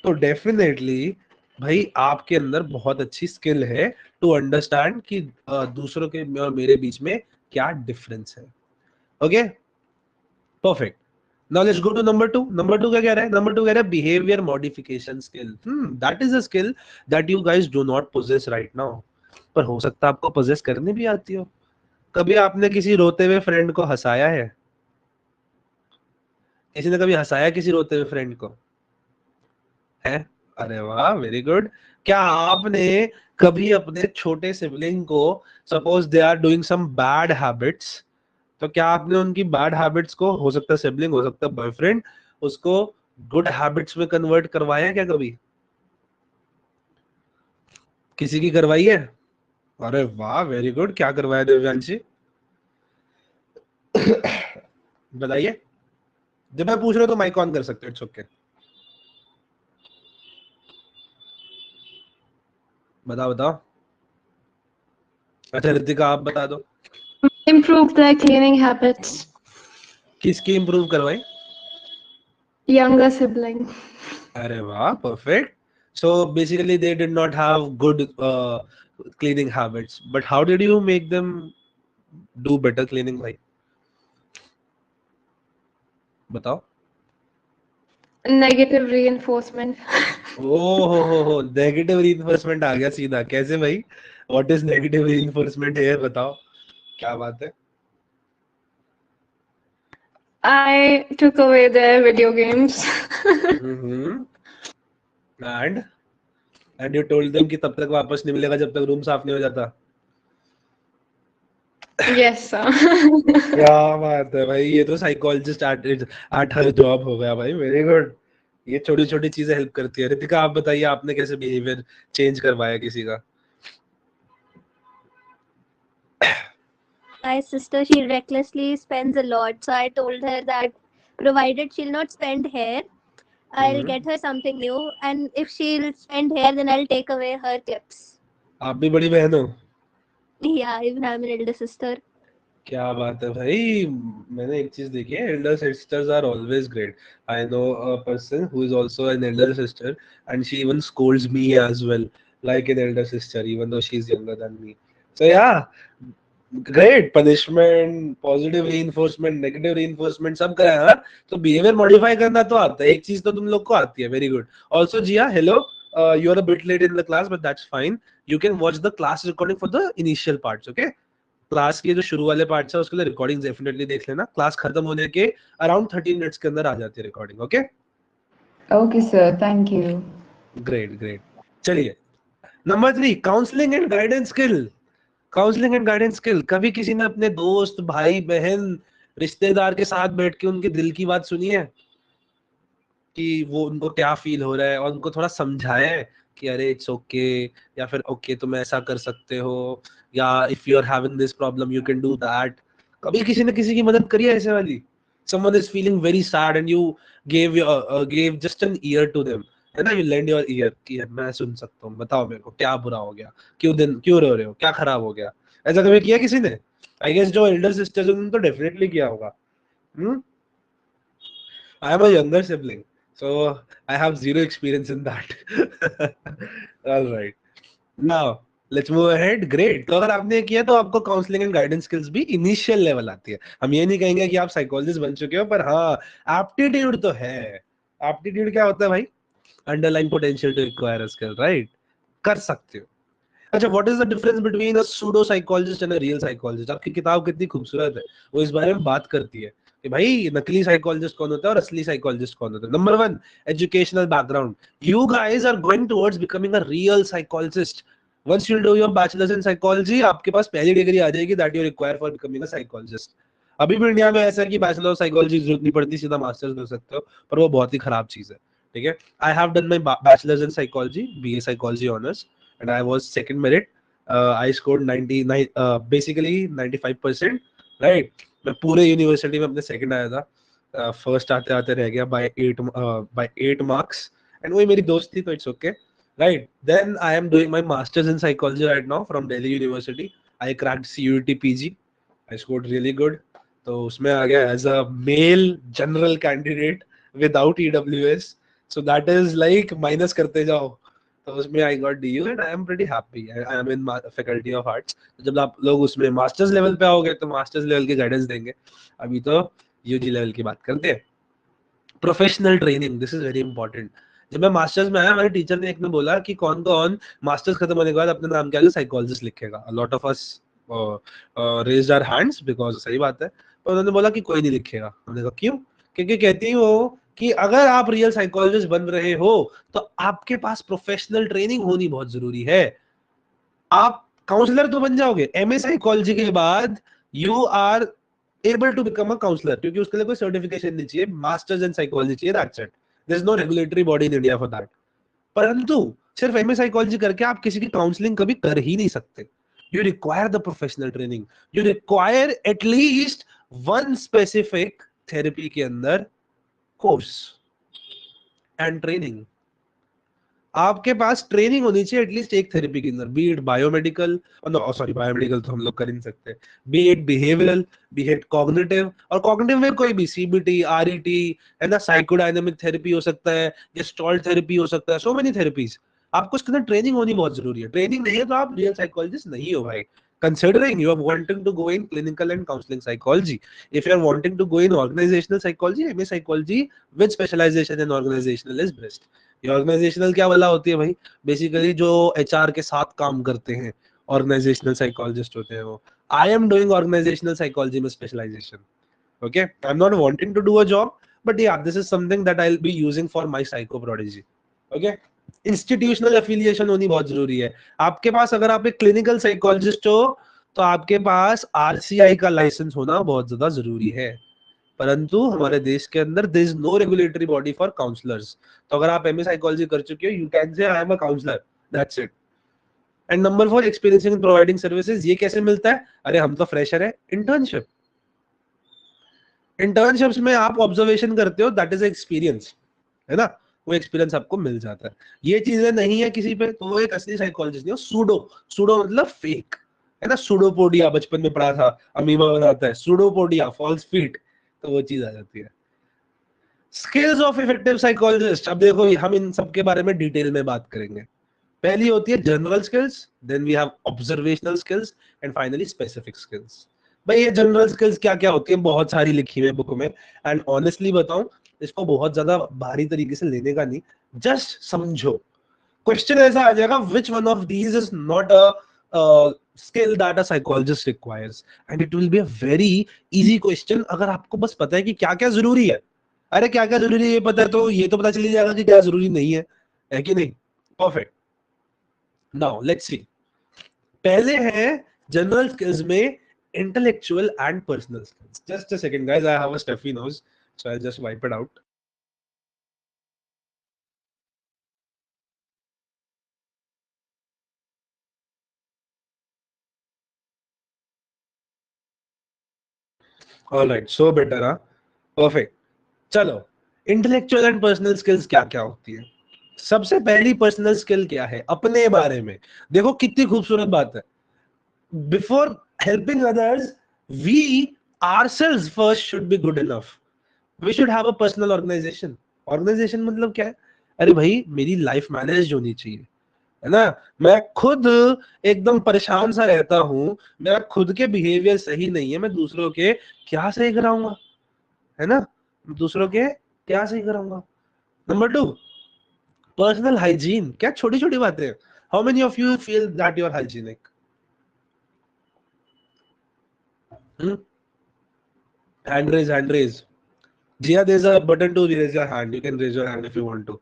[SPEAKER 1] तो डेफिनेटली भाई आपके अंदर बहुत अच्छी स्किल है टू अंडरस्टैंड कि दूसरों के और मेरे बीच में क्या डिफरेंस है। Okay, perfect. Now let's go to number 2। Number 2 क्या कह रहा है? नंबर 2 कह रहा है behaviour modification skill. That is a skill that you guys do not possess right now, पर हो सकता है आपको पोजेस करनी भी आती हो। कभी आपने किसी रोते हुए फ्रेंड को हंसाया है? किसी ने कभी हंसाया किसी रोते हुए फ्रेंड को है? अरे वाह, वेरी गुड। क्या आपने कभी अपने छोटे सिबलिंग को, suppose they are doing some bad habits, तो क्या आपने उनकी बैड हैबिट्स को, हो सकता है सिबलिंग, हो सकता है बॉयफ्रेंड, उसको गुड हैबिट्स में कन्वर्ट करवाया है क्या कभी? किसी की करवाई है? अरे वाह, वेरी गुड। क्या करवाया देवयांशी? बताइए। जब मैं पूछ रहा हूँ तो माइक ऑन कर सकते हो, इट्स ओके। बताओ बताओ। अच्छा ऋतिका आप बता दो।
[SPEAKER 3] Improve their cleaning habits.
[SPEAKER 1] किसकी इंप्रूव करवाई?
[SPEAKER 3] Younger sibling.
[SPEAKER 1] अरे वाह, perfect. So basically they did not have good cleaning habits, but how did you make them do better cleaning भाई? बताओ।
[SPEAKER 3] Negative reinforcement.
[SPEAKER 1] हो नेगेटिव रीइंफोर्समेंट आ गया सीधा। कैसे भाई? What is negative reinforcement here? बताओ क्या बात है।
[SPEAKER 3] I took away their video games.
[SPEAKER 1] And you told them कि तब तक वापस नहीं मिलेगा जब तक रूम साफ नहीं हो जाता।
[SPEAKER 3] Yes, sir.
[SPEAKER 1] क्या बात है भाई, ये तो साइकोलॉजिस्ट एट हर जॉब हो गया भाई। Very good. ये छोटी छोटी चीजें हेल्प करती है। रितिका आप बताइए, आपने कैसे बिहेवियर चेंज करवाया किसी का?
[SPEAKER 4] My sister, she recklessly spends a lot, so I told her that provided she'll not spend here, I'll get her something new, and if she'll spend here, then I'll take away her clips.
[SPEAKER 1] आप भी बड़ी बहन हो?
[SPEAKER 4] Yeah, even I'm an elder sister.
[SPEAKER 1] क्या बात है भाई। मैंने एक चीज देखी है, elder sisters are always great. I know a person who is also an elder sister and she even scolds me as well like an elder sister even though she is younger than me. So yeah, great. Punishment, positive reinforcement, negative reinforcement सब करा है। तो behaviour modify करना तो आता है, एक चीज तो तुम लोग को आती है। Very good. Also Jiya, hello, you are a bit late in the class but that's fine, you can watch the class recording for the initial parts, okay? Class के जो शुरू वाले पार्ट्स है उसके लिए रिकॉर्डिंग डेफिनेटली देख लेना। क्लास खत्म होने के अराउंड 30 मिनट्स के अंदर आ जाती है recording. Okay
[SPEAKER 5] Okay, sir. Thank you.
[SPEAKER 1] Great great. चलिए number 3, counselling and guidance skill. Counselling and guidance skill. कभी किसी ने अपने दोस्त, भाई, बहन, रिश्तेदार के साथ बैठ के उनके दिल की बात सुनी है कि वो उनको क्या फील हो रहा है और उनको थोड़ा समझाया है कि अरे इट्स ओके, या फिर ओके तुम ऐसा कर सकते हो, या if you are having this problem you can do that? कभी किसी ने किसी की मदद करी है ऐसे वाली? someone is feeling very sad and you gave just an ear to them, है ना? you lend your ear कि मैं सुन सकता हूँ, बताओ मेरे को क्या बुरा हो गया, क्यों रो रहे हो, क्या खराब हो गया? ऐसा कभी किया किसी ने? आई गेस जो एल्डर सिस्टर्स उन्होंने तो डेफिनेटली किया होगा। I am a younger sibling, so I have zero experience in that. All right. Now, let's move ahead. Great. तो अगर आपने किया तो आपको काउंसलिंग एंड गाइडेंस स्किल्स भी इनिशियल लेवल आती है। हम ये नहीं कहेंगे कि आप साइकोलॉजिस्ट बन चुके हो, पर हाँ एप्टीट्यूड तो है। एप्टीट्यूड क्या होता है भाई? Underline potential to acquire a skill, right? कर सकते हो। अच्छा, what is the difference between a pseudo psychologist and a real psychologist? आपकी किताब कितनी खूबसूरत है, वो इस बारे में बात करती है कि भाई नकली साइकोलॉजिस्ट कौन होता है और असली साइकोलॉजिस्ट कौन होता है। Number 1, educational background. You guys are going towards becoming a real psychologist. Once you do your bachelors in psychology, आपके पास पहली डिग्री आ जाएगी that you require for becoming a psychologist. अभी भी इंडिया में ऐसा है कि बैचलर ऑफ साइकोलॉजी की जरूरत नहीं पड़ती, सीधा मास्टर्स कर सकते हो, पर वो बहुत ही खराब चीज है। ठीक है, I have done my bachelors in psychology, BA psychology honours, and I was second merit. I scored 99, basically 95%, right? मैं पूरे यूनिवर्सिटी में अपने सेकंड आया था। फर्स्ट आते आते रह गया by 8 marks, and वही मेरी दोस्त थी तो it's okay, right? Then I am doing my masters in psychology right now from Delhi University. I cracked CUET PG. I scored really good. तो उसमें आ गया as a male general candidate without EWS, so that is like minus करते जाओ, तो उसमें I got DU and I am pretty happy, I am in faculty of arts. जब आप लोग उसमें मास्टर्स लेवल पे आओगे तो मास्टर्स लेवल की गाइडेंस देंगे, अभी तो UG लेवल की बात करते हैं। Professional training, this is very important. जब मैं मास्टर्स में आया, हमारे टीचर ने एक ने बोला कि कौन कौन मास्टर्स खत्म होने के बाद अपने नाम के आगे साइकोलॉजिस्ट लिखेगा। A lot of us raised our hands because सही बात है, पर उन्होंने बोला कि कोई नहीं लिखेगा। हमने कहा क्यों? क्योंकि कहती वो कि अगर आप रियल साइकोलॉजिस्ट बन रहे हो तो आपके पास प्रोफेशनल ट्रेनिंग होनी बहुत जरूरी है। आप काउंसलर तो बन जाओगे, MA साइकोलॉजी के बाद you are able to become a counselor, क्योंकि उसके लिए कोई सर्टिफिकेशन नहीं चाहिए, मास्टर्स इन साइकोलॉजी चाहिए, that's it. There is no regulatory body in India for that. परंतु सिर्फ MA साइकोलॉजी करके आप किसी की काउंसलिंग कभी कर ही नहीं सकते। You require the professional training, you require at least one specific therapy के अंदर कोर्स एंड ट्रेनिंग। आपके पास ट्रेनिंग होनी चाहिए एटलीस्ट एक थेरेपी के अंदर, B it biomedical, sorry biomedical तो हम लोग कर ही नहीं सकते, B it behavioural, B it cognitive, और कॉग्निटिव में कोई भी CBT, RET है ना, साइकोडायनेमिक थेरेपी हो सकता है, गेस्टॉल्ट थेरेपी हो सकता है, सो मेनी थेरेपीज। आपको इसके अंदर ट्रेनिंग होनी बहुत जरूरी है। ट्रेनिंग नहीं है तो आप रियल साइकोलॉजिस्ट नहीं हो भाई। Considering you are wanting to go in clinical and counseling psychology, if you are wanting to go in organizational psychology, MA psychology with specialization in organizational is best. ये organisational क्या वाला होती है भाई? Basically जो HR के साथ काम करते हैं, ऑर्गेनाइजेशनल साइकोलॉजिस्ट होते हैं वो। I am doing organisational psychology में specialisation, okay. I am not wanting to do a job, but yeah this is something that I will be using for my Psycho Prodigy, okay. Institutional affiliation होनी बहुत जरूरी है आपके पास। अगर आप एक clinical psychologist हो तो आपके पास RCI का लाइसेंस होना बहुत ज्यादा जरूरी है, परंतु हमारे देश के अंदर there is no regulatory body for counsellors. तो अगर आप MA साइकोलॉजी कर चुके हो, you can say I am a counsellor, that's it. And number 4, experiencing in providing services. ये कैसे मिलता है? अरे हम तो फ्रेशर है, इंटर्नशिप। इंटर्नशिप्स में आप ऑब्जर्वेशन करते हो, दैट इज एक्सपीरियंस, है ना, वो एक्सपीरियंस आपको मिल जाता है। ये चीजें नहीं है किसी पे तो वो एक असली साइकोलॉजिस्ट नहीं हो। सूडो मतलब फेक, है ना, सूडोपोडिया बचपन में पढ़ा था, अमीबा बनाता है, सूडोपोडिया फॉल्स फीट, तो वो चीज आ जाती है। Skills of effective psychologist. अब देखो हम इन सब के बारे में डिटेल में बात करेंगे। पहली होती है general skills, then we have observational skills and finally specific skills. भाई ये जनरल स्किल्स क्या क्या होती है, बहुत सारी लिखी हुई है बुक में, एंड ऑनेस्टली बताऊं इसको बहुत ज्यादा भारी तरीके से लेने का नहीं, जस्ट समझो। क्वेश्चन ऐसा आ जाएगा, which one of these is not a skill that a psychologist requires, and it will be a very easy question अगर आपको बस पता है कि क्या क्या जरूरी है। अरे क्या क्या जरूरी है ये पता है तो ये तो पता चल जाएगा कि क्या जरूरी नहीं है कि नहीं? परफेक्ट। Now let's see. पहले है जनरल स्किल्स में intellectual and personal skills. Just a second guys, I have a stuffy nose, so I'll just wipe it out. All right, so better, huh? Perfect. चलो, intellectual and personal skills क्या क्या होती है? सबसे पहली personal skill क्या है? अपने बारे में। देखो कितनी खूबसूरत बात है। Before helping others, we ourselves first should be good enough. We should have a personal organization. Organisation मतलब क्या है? अरे भाई मेरी लाइफ मैनेज होनी चाहिए, है ना। मैं खुद एकदम परेशान सा रहता हूँ, मेरा खुद के बिहेवियर सही नहीं है, मैं दूसरों के क्या सही कराऊंगा, है ना, दूसरों के क्या सही कराऊंगा। Number 2, personal hygiene. क्या छोटी छोटी बातें। How many of you feel that you are hygienic? Hand raise. Yeah, there's a button to raise your hand. You can raise your hand if you want to.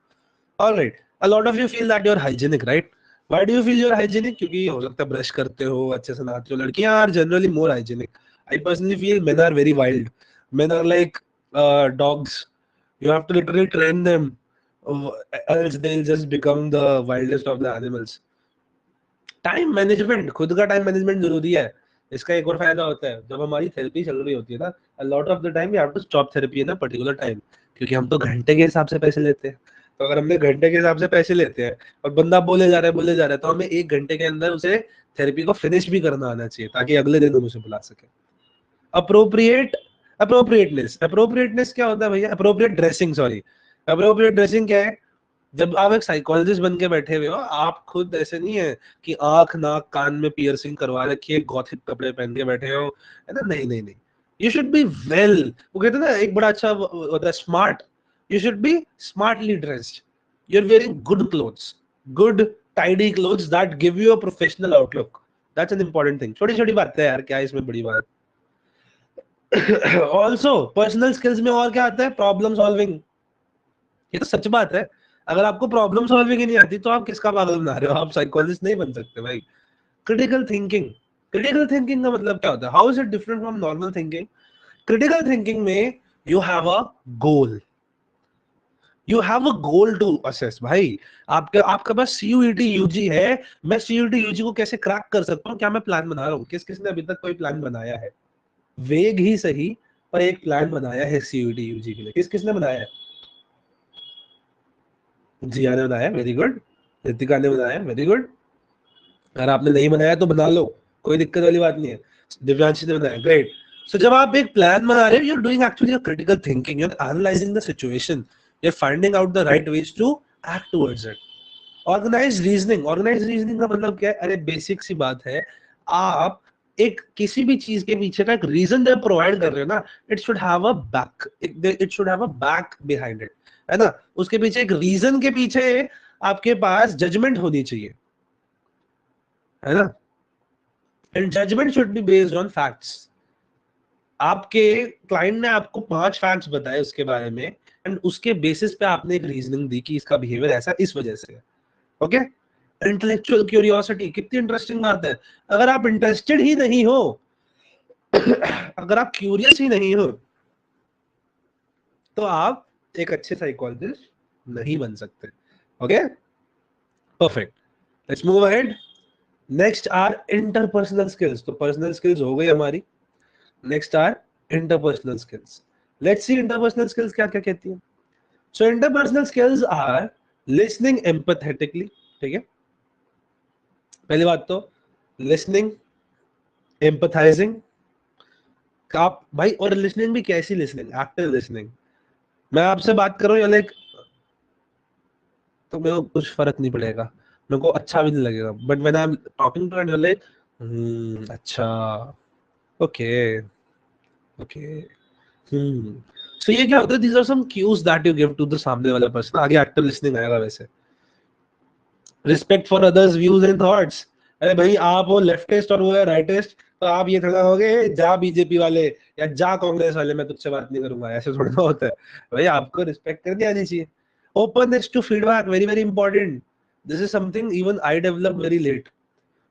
[SPEAKER 1] All right. A lot of you feel that you're hygienic, right? Why do you feel you're hygienic? क्योंकि हो सकता है brush करते हो, अच्छे से नहाते हो। लड़कियां are generally more hygienic. I personally feel men are very wild. Men are like dogs. You have to literally train them, else they'll just become the wildest of the animals. Time management, खुद का time management जरूरी है। इसका एक और फायदा होता है, जब हमारी थेरेपी चल रही होती है ना, a lot of the time we have to stop therapy in a particular time, क्योंकि हम तो घंटे के हिसाब से पैसे लेते हैं। तो अगर हमने घंटे के हिसाब से पैसे लेते हैं और बंदा बोले जा रहा है तो हमें 1 घंटे के अंदर उसे थेरेपी को फिनिश भी करना आना चाहिए, ताकि अगले दिन हम उसे बुला सके। अप्रोप्रिएट अप्रोप्रिएटनेस क्या होता है भैया? Appropriate dressing, sorry, appropriate dressing क्या है? जब आप एक साइकोलॉजिस्ट बन के बैठे हुए हो, आप खुद ऐसे नहीं है कि आंख नाक कान में पियर्सिंग करवा रखी है, गॉथिक कपड़े पहन के बैठे हो, है ना? नहीं नहीं नहीं, यू शुड बी वेल, वो कहते हैं ना एक बड़ा अच्छा होता है smart, you should be smartly dressed, you are wearing good clothes, good tidy clothes that give you a professional outlook, that's an important thing. छोटी छोटी बातें यार, क्या है इसमें बड़ी बात। ऑल्सो पर्सनल स्किल्स में और क्या आता है? Problem solving. ये तो सच बात है, अगर आपको प्रॉब्लम सॉल्विंग ही नहीं आती तो आप किसका पागल बना रहे हो? आप साइकोलॉजिस्ट नहीं बन सकते भाई। क्रिटिकल थिंकिंग, क्रिटिकल थिंकिंग का मतलब क्या होता है? How is it different from normal thinking? Critical thinking में you have a goal, you have a goal to assess. भाई आपके आपके पास सीयूईटी यूजी है, मैं सीयूईटी यूजी को कैसे क्रैक कर सकता हूँ, क्या मैं प्लान बना रहा हूँ? किस किसने अभी तक कोई प्लान बनाया है? वेग ही सही पर एक प्लान बनाया है सीयूईटी यूजी के लिए। किस किसने बनाया है? जिया ने बनाया, वेरी गुड। रितिका ने बनाया, वेरी गुड। अगर आपने नहीं बनाया तो बना लो, कोई दिक्कत वाली बात नहीं है। दिव्यांशी ने बनाया, ग्रेट। सो जब आप एक प्लान बना रहे हो, you are doing actually a critical thinking, you are analysing the situation, you are finding out the right ways to act towards it. Organise reasoning, organise reasoning का मतलब क्या है? अरे बेसिक सी बात है, आप एक किसी भी चीज के पीछे का एक रीजन जब प्रोवाइड कर रहे हो ना, it should have a back, it should have a back behind it, है ना? उसके पीछे एक रीजन के पीछे आपके पास जजमेंट होनी चाहिए, है ना? And judgement should be based on facts. आपके क्लाइंट ने आपको 5 फैक्ट्स बताए उसके बारे में, एंड उसके बेसिस पे आपने एक रीजनिंग दी कि इसका बिहेवियर ऐसा इस वजह से है। ओके, इंटेलेक्चुअल क्यूरियोसिटी, कितनी इंटरेस्टिंग बात है। अगर आप इंटरेस्टेड ही नहीं हो, अगर आप क्यूरियस ही नहीं हो, तो आप एक अच्छे साइकोलॉजिस्ट नहीं बन सकते। Okay, perfect, let's move ahead. Next are interpersonal skills. तो पर्सनल स्किल्स हो गई हमारी, next are interpersonal skills. Let's see interpersonal skills क्या क्या कहती है। So interpersonal skills are listening empathetically, ठीक है? पहली बात तो लिसनिंग, एम्पैथाइजिंग, आप भाई, और लिसनिंग भी कैसी लिसनिंग? Active listening. मैं आपसे बात कर रहा हूँ या लाइक, तो मेरे को कुछ फर्क नहीं पड़ेगा, मेरे को अच्छा भी नहीं लगेगा, but when I am talking to and like, अच्छा, ओके ओके, सो ये क्या होता है? These are some cues that you give to the सामने वाला पर्सन। आगे एक्टिव लिसनिंग आएगा वैसे। Respect for others views and thoughts. अरे भाई आप हो लेफ्टिस्ट और वो है राइटिस्ट, तो आप ये थोड़ा हो गए जा बीजेपी वाले या जा कांग्रेस वाले, मैं तुझसे बात नहीं करूंगा, ऐसे थोड़ा ना होता है भाई। आपको रिस्पेक्ट करनी आनी चाहिए। Openness to feedback, very very important. This is something even I develop very late.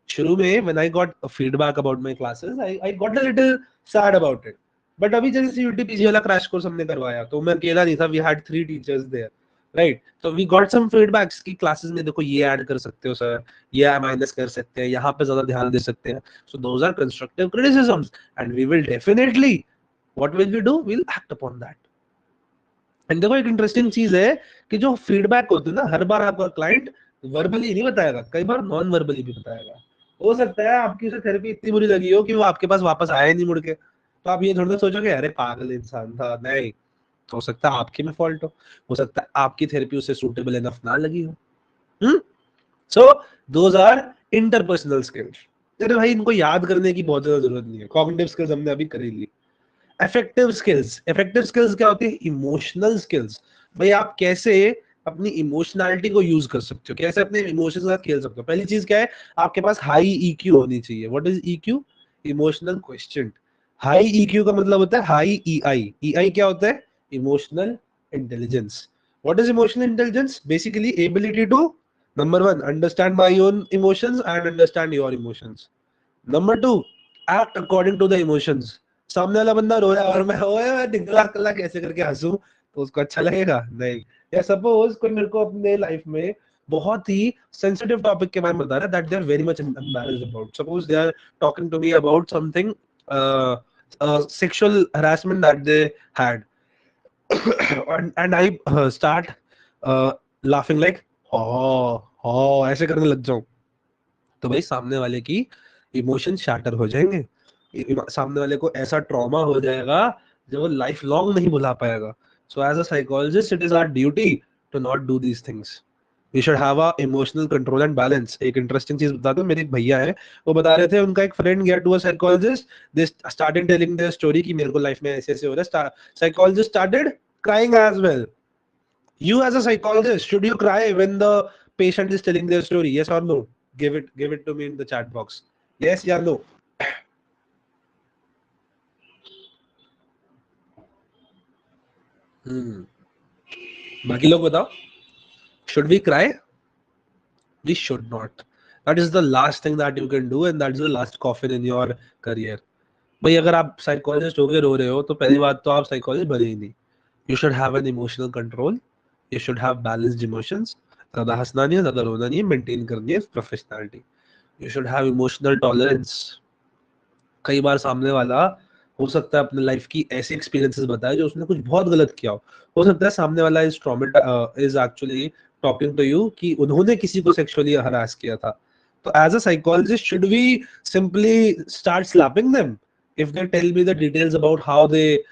[SPEAKER 1] शुरू में when I got feedback about my classes, I got a little sad about it. But अभी जैसे सीयूटी पीजी वाला crash course हमने करवाया, तो मैं अकेला नहीं था, we had 3 teachers there, right? तो वी गॉट सम फीडबैक्स की क्लासेस में देखो ये ऐड कर सकते हो सर, ये माइनस कर सकते हैं, यहाँ पे ज्यादा ध्यान दे सकते हैं। So those are constructive criticisms and we will definitely, what will we do, we will act upon that. And देखो एक इंटरेस्टिंग चीज है कि जो फीडबैक होते हैं ना, हर बार आपका क्लाइंट वर्बली नहीं बताएगा, कई बार नॉन वर्बली भी बताएगा। हो सकता है आपकी उसे थेरेपी इतनी बुरी लगी हो कि वो आपके पास वापस आया नहीं मुड़ के, तो आप ये थोड़ा सोचोगे अरे पागल इंसान था। नहीं, हो सकता है आपके में फॉल्ट हो सकता है आपकी थेरेपी उसे सूटेबल इनफ ना लगी हो। सो दोज आर इंटरपर्सनल स्किल्स। अरे भाई इनको याद करने की बहुत ज्यादा जरूरत नहीं है, कॉग्निटिव स्किल्स हमने अभी कर ही ली। इफेक्टिव स्किल्स, इफेक्टिव स्किल्स क्या होती है? Emotional skills. भाई आप कैसे अपनी इमोशनैलिटी को यूज कर सकते हो, कैसे अपने इमोशंस के साथ खेल सकते हो। पहली चीज क्या है? आपके पास हाई ईक्यू होनी चाहिए। What is EQ? Emotional question. High EQ का मतलब होता है हाई ईआई। ईआई क्या होता है? Emotional intelligence. What is emotional intelligence? Basically ability to, number 1, understand my own emotions and understand your emotions. Number 2, act according to the emotions. सामने वाला बंदा रो रहा है और मैं ओए टिकला कल्ला कैसे करके हंसूं, तो उसको अच्छा लगेगा? नहीं। या सपोज कोई मेरे को अपने लाइफ में बहुत ही सेंसिटिव टॉपिक के बारे में बता रहा है that they are very much embarrassed about. Suppose they are talking to me about something sexual harassment that they had and I start laughing like oh ऐसे करने लग जाऊं, तो भाई सामने वाले की इमोशन शैटर हो जाएंगे, सामने वाले को ऐसा ट्रॉमा हो जाएगा जो वो लाइफ लॉन्ग नहीं भुला पाएगा. So as a psychologist, it is our duty to not do these things. We should have a emotional control and balance. एक interesting चीज बता दूं, मेरे एक भैया है, वो बता रहे थे उनका एक friend गया to a psychologist. They started telling their story कि मेरे को life में ऐसे ऐसे हो रहा है. Psychologist started crying as well. You as a psychologist, should you cry when the patient is telling their story? Yes or no? Give it to me in the chat box. Yes या no? बाकी लोग बताओ. Should we cry? We should not. That is the last thing that you can do, and that's the last coffin in your career. भाई अगर आप psychologist होके रो रहे हो तो पहली बात तो आप साइकोलॉजिस्ट बने ही नहीं. You should have an emotional control. You should have balanced emotions. ज़्यादा हंसना नहीं है, ज़्यादा रोना नहीं है, मेंटेन करनी है professionality. You should have emotional tolerance. कई बार सामने वाला हो सकता है अपने लाइफ की ऐसे एक्सपीरियंसेस बताए जो उसने कुछ बहुत गलत किया हो सकता है सामने वाला is actually talking to you कि उन्होंने किसी को सेक्सुअली हरास किया था. तो as a psychologist should we simply start slapping them if they tell me the details about how they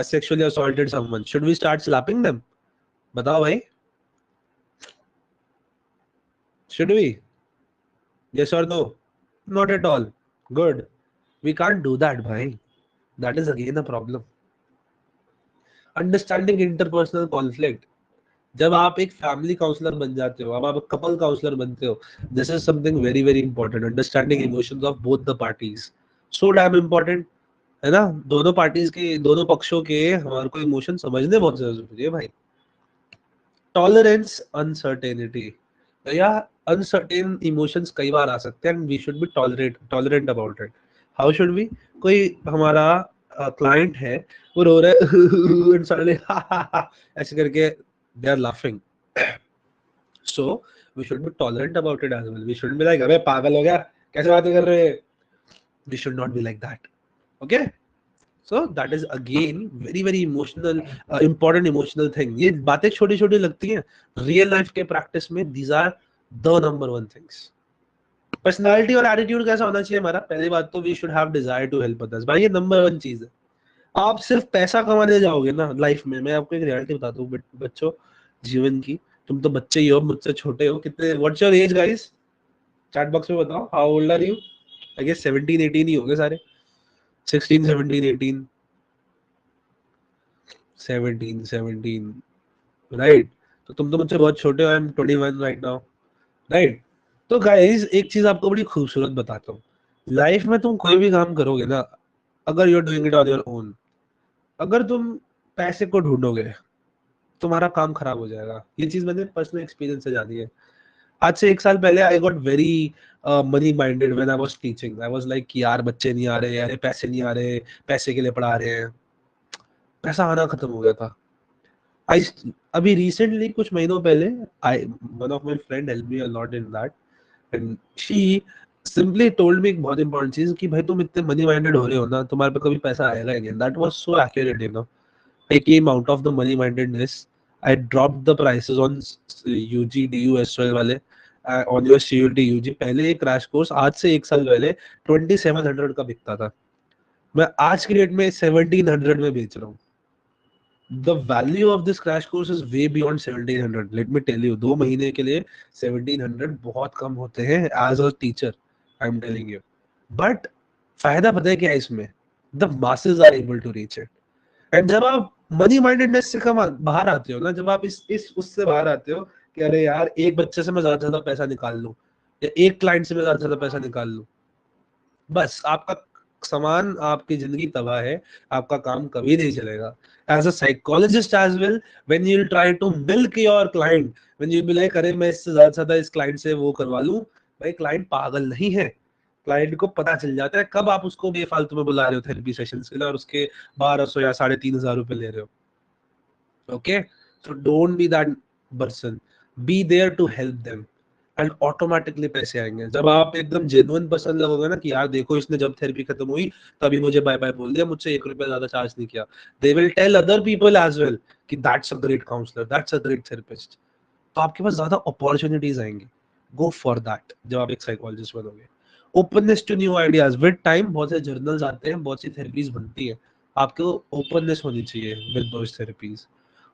[SPEAKER 1] sexually assaulted someone? Should we start slapping them? बताओ भाई. Should we? Yes और नो? Not at all. Good. We can't do that, bhai. That is again a problem. Understanding interpersonal conflict. जब आप एक family counsellor बन जाते हो, अब आप कपल काउंसलर बनते हो, this is something very very important. Understanding emotions of both the parties. So damn important, है ना? दोनों पार्टीज के, दोनों पक्षों के हमारे को इमोशन समझने बहुत जरूरी है भाई. Tolerance, uncertainty. या uncertain emotions कई बार आ सकते हैं and we should be tolerant about it. How should we? कोई हमारा क्लाइंट है, वो रो रहा है suddenly ऐसे करके they are laughing. So we should be tolerant about it as well. We shouldn't be like अबे पागल हो गया, कैसे बातें कर रहे हैं? We should not be like that. Okay? So that is again very very emotional, important emotional thing. ये बातें छोटी छोटी लगती हैं, real life के practice में these are the number one things. Personality और एटीट्यूड कैसा होना चाहिए हमारा? पहली बात तो we should have desire to help others. भाई ये नंबर 1 चीज है. आप सिर्फ पैसा कमाने जाओगे ना लाइफ में, मैं आपको एक रियलिटी बताता हूँ बच्चों जीवन की. तुम तो बच्चे ही हो, मुझसे छोटे हो. कितने, what's your age guys? Chat box में बताओ. How old are you? I guess 17 18 ही होंगे सारे. 16 17 18 17 राइट. तो तुम तो मुझसे बहुत छोटे हो. I am 21 right now, right. तो गाइस एक चीज आपको बड़ी खूबसूरत बताता हूँ. लाइफ में तुम कोई भी काम करोगे ना, अगर you are doing it on your own, अगर तुम पैसे को ढूंढोगे, तुम्हारा काम खराब हो जाएगा. ये चीज मैंने पर्सनल एक्सपीरियंस से जानी है. आज से 1 साल पहले I got very money minded when I was teaching. I was like कि यार बच्चे नहीं आ रहे, यार पैसे नहीं आ रहे, पैसे के लिए पढ़ा रहे हैं. पैसा आना खत्म हो गया था. अभी रिसेंटली कुछ महीनों पहले one of my friend help me a lot in that. And she simply told me एक बहुत important चीज कि भाई तुम इतने मनी माइंडेड हो रहे हो ना, तुम्हारे पे कभी पैसा आएगा ही नहीं. That was so accurate, you know. I came out of the money mindedness. I dropped the prices on UG DU SOL वाले, on your CUT UG. पहले एक क्रैश कोर्स आज से 1 साल पहले 2700 का बिकता था, मैं आज की डेट में 1700 में बेच रहा हूँ. The value of this crash course is way beyond 1700. Let me tell you, 2 महीने के लिए 1700 बहुत कम होते हैं as a teacher. I'm telling you. But फायदा पता है क्या है इसमें? The masses are able to reach it. And जब आप मनी माइंडेडनेस से बाहर आते हो ना, जब आप इस उससे बाहर आते हो कि अरे यार एक बच्चे से मैं ज्यादा पैसा निकाल लूं, या एक क्लाइंट से मैं ज्यादा पैसा निकाल लूं, बस आपका सामान, आपकी जिंदगी तबाह है, आपका काम कभी नहीं चलेगा. As a psychologist as well, when you'll try to milk your client, when you'll be like अरे मैं इससे ज्यादा इस क्लाइंट से वो करवा लूं, भाई क्लाइंट पागल नहीं है. क्लाइंट को पता चल जाता है कब आप उसको बेफालतू में बुला रहे हो थेरेपी सेशंस के लिए और उसके 1200 या 3500 रुपए ले रहे हो. Okay, so don't be that person, be there to help them and automatically पैसे आएंगे. जब आप एकदम जेन्युइन पर्सन लगोगे ना कि यार देखो इसने जब थेरेपी खत्म हुई तभी मुझे बाय बाय बोल दिया, मुझसे 1 रुपया ज्यादा चार्ज नहीं किया, they will tell other people as well कि that's a great counsellor, that's a great therapist. तो आपके पास ज्यादा अपॉर्चुनिटीज आएंगी. गो फॉर दैट जब आप एक साइकोलॉजिस्ट बनोगे. Openness to new ideas. With time बहुत से जर्नल्स आते हैं, बहुत सी थेरेपीज बनती है, आपको ओपननेस होनी चाहिए with those therapies.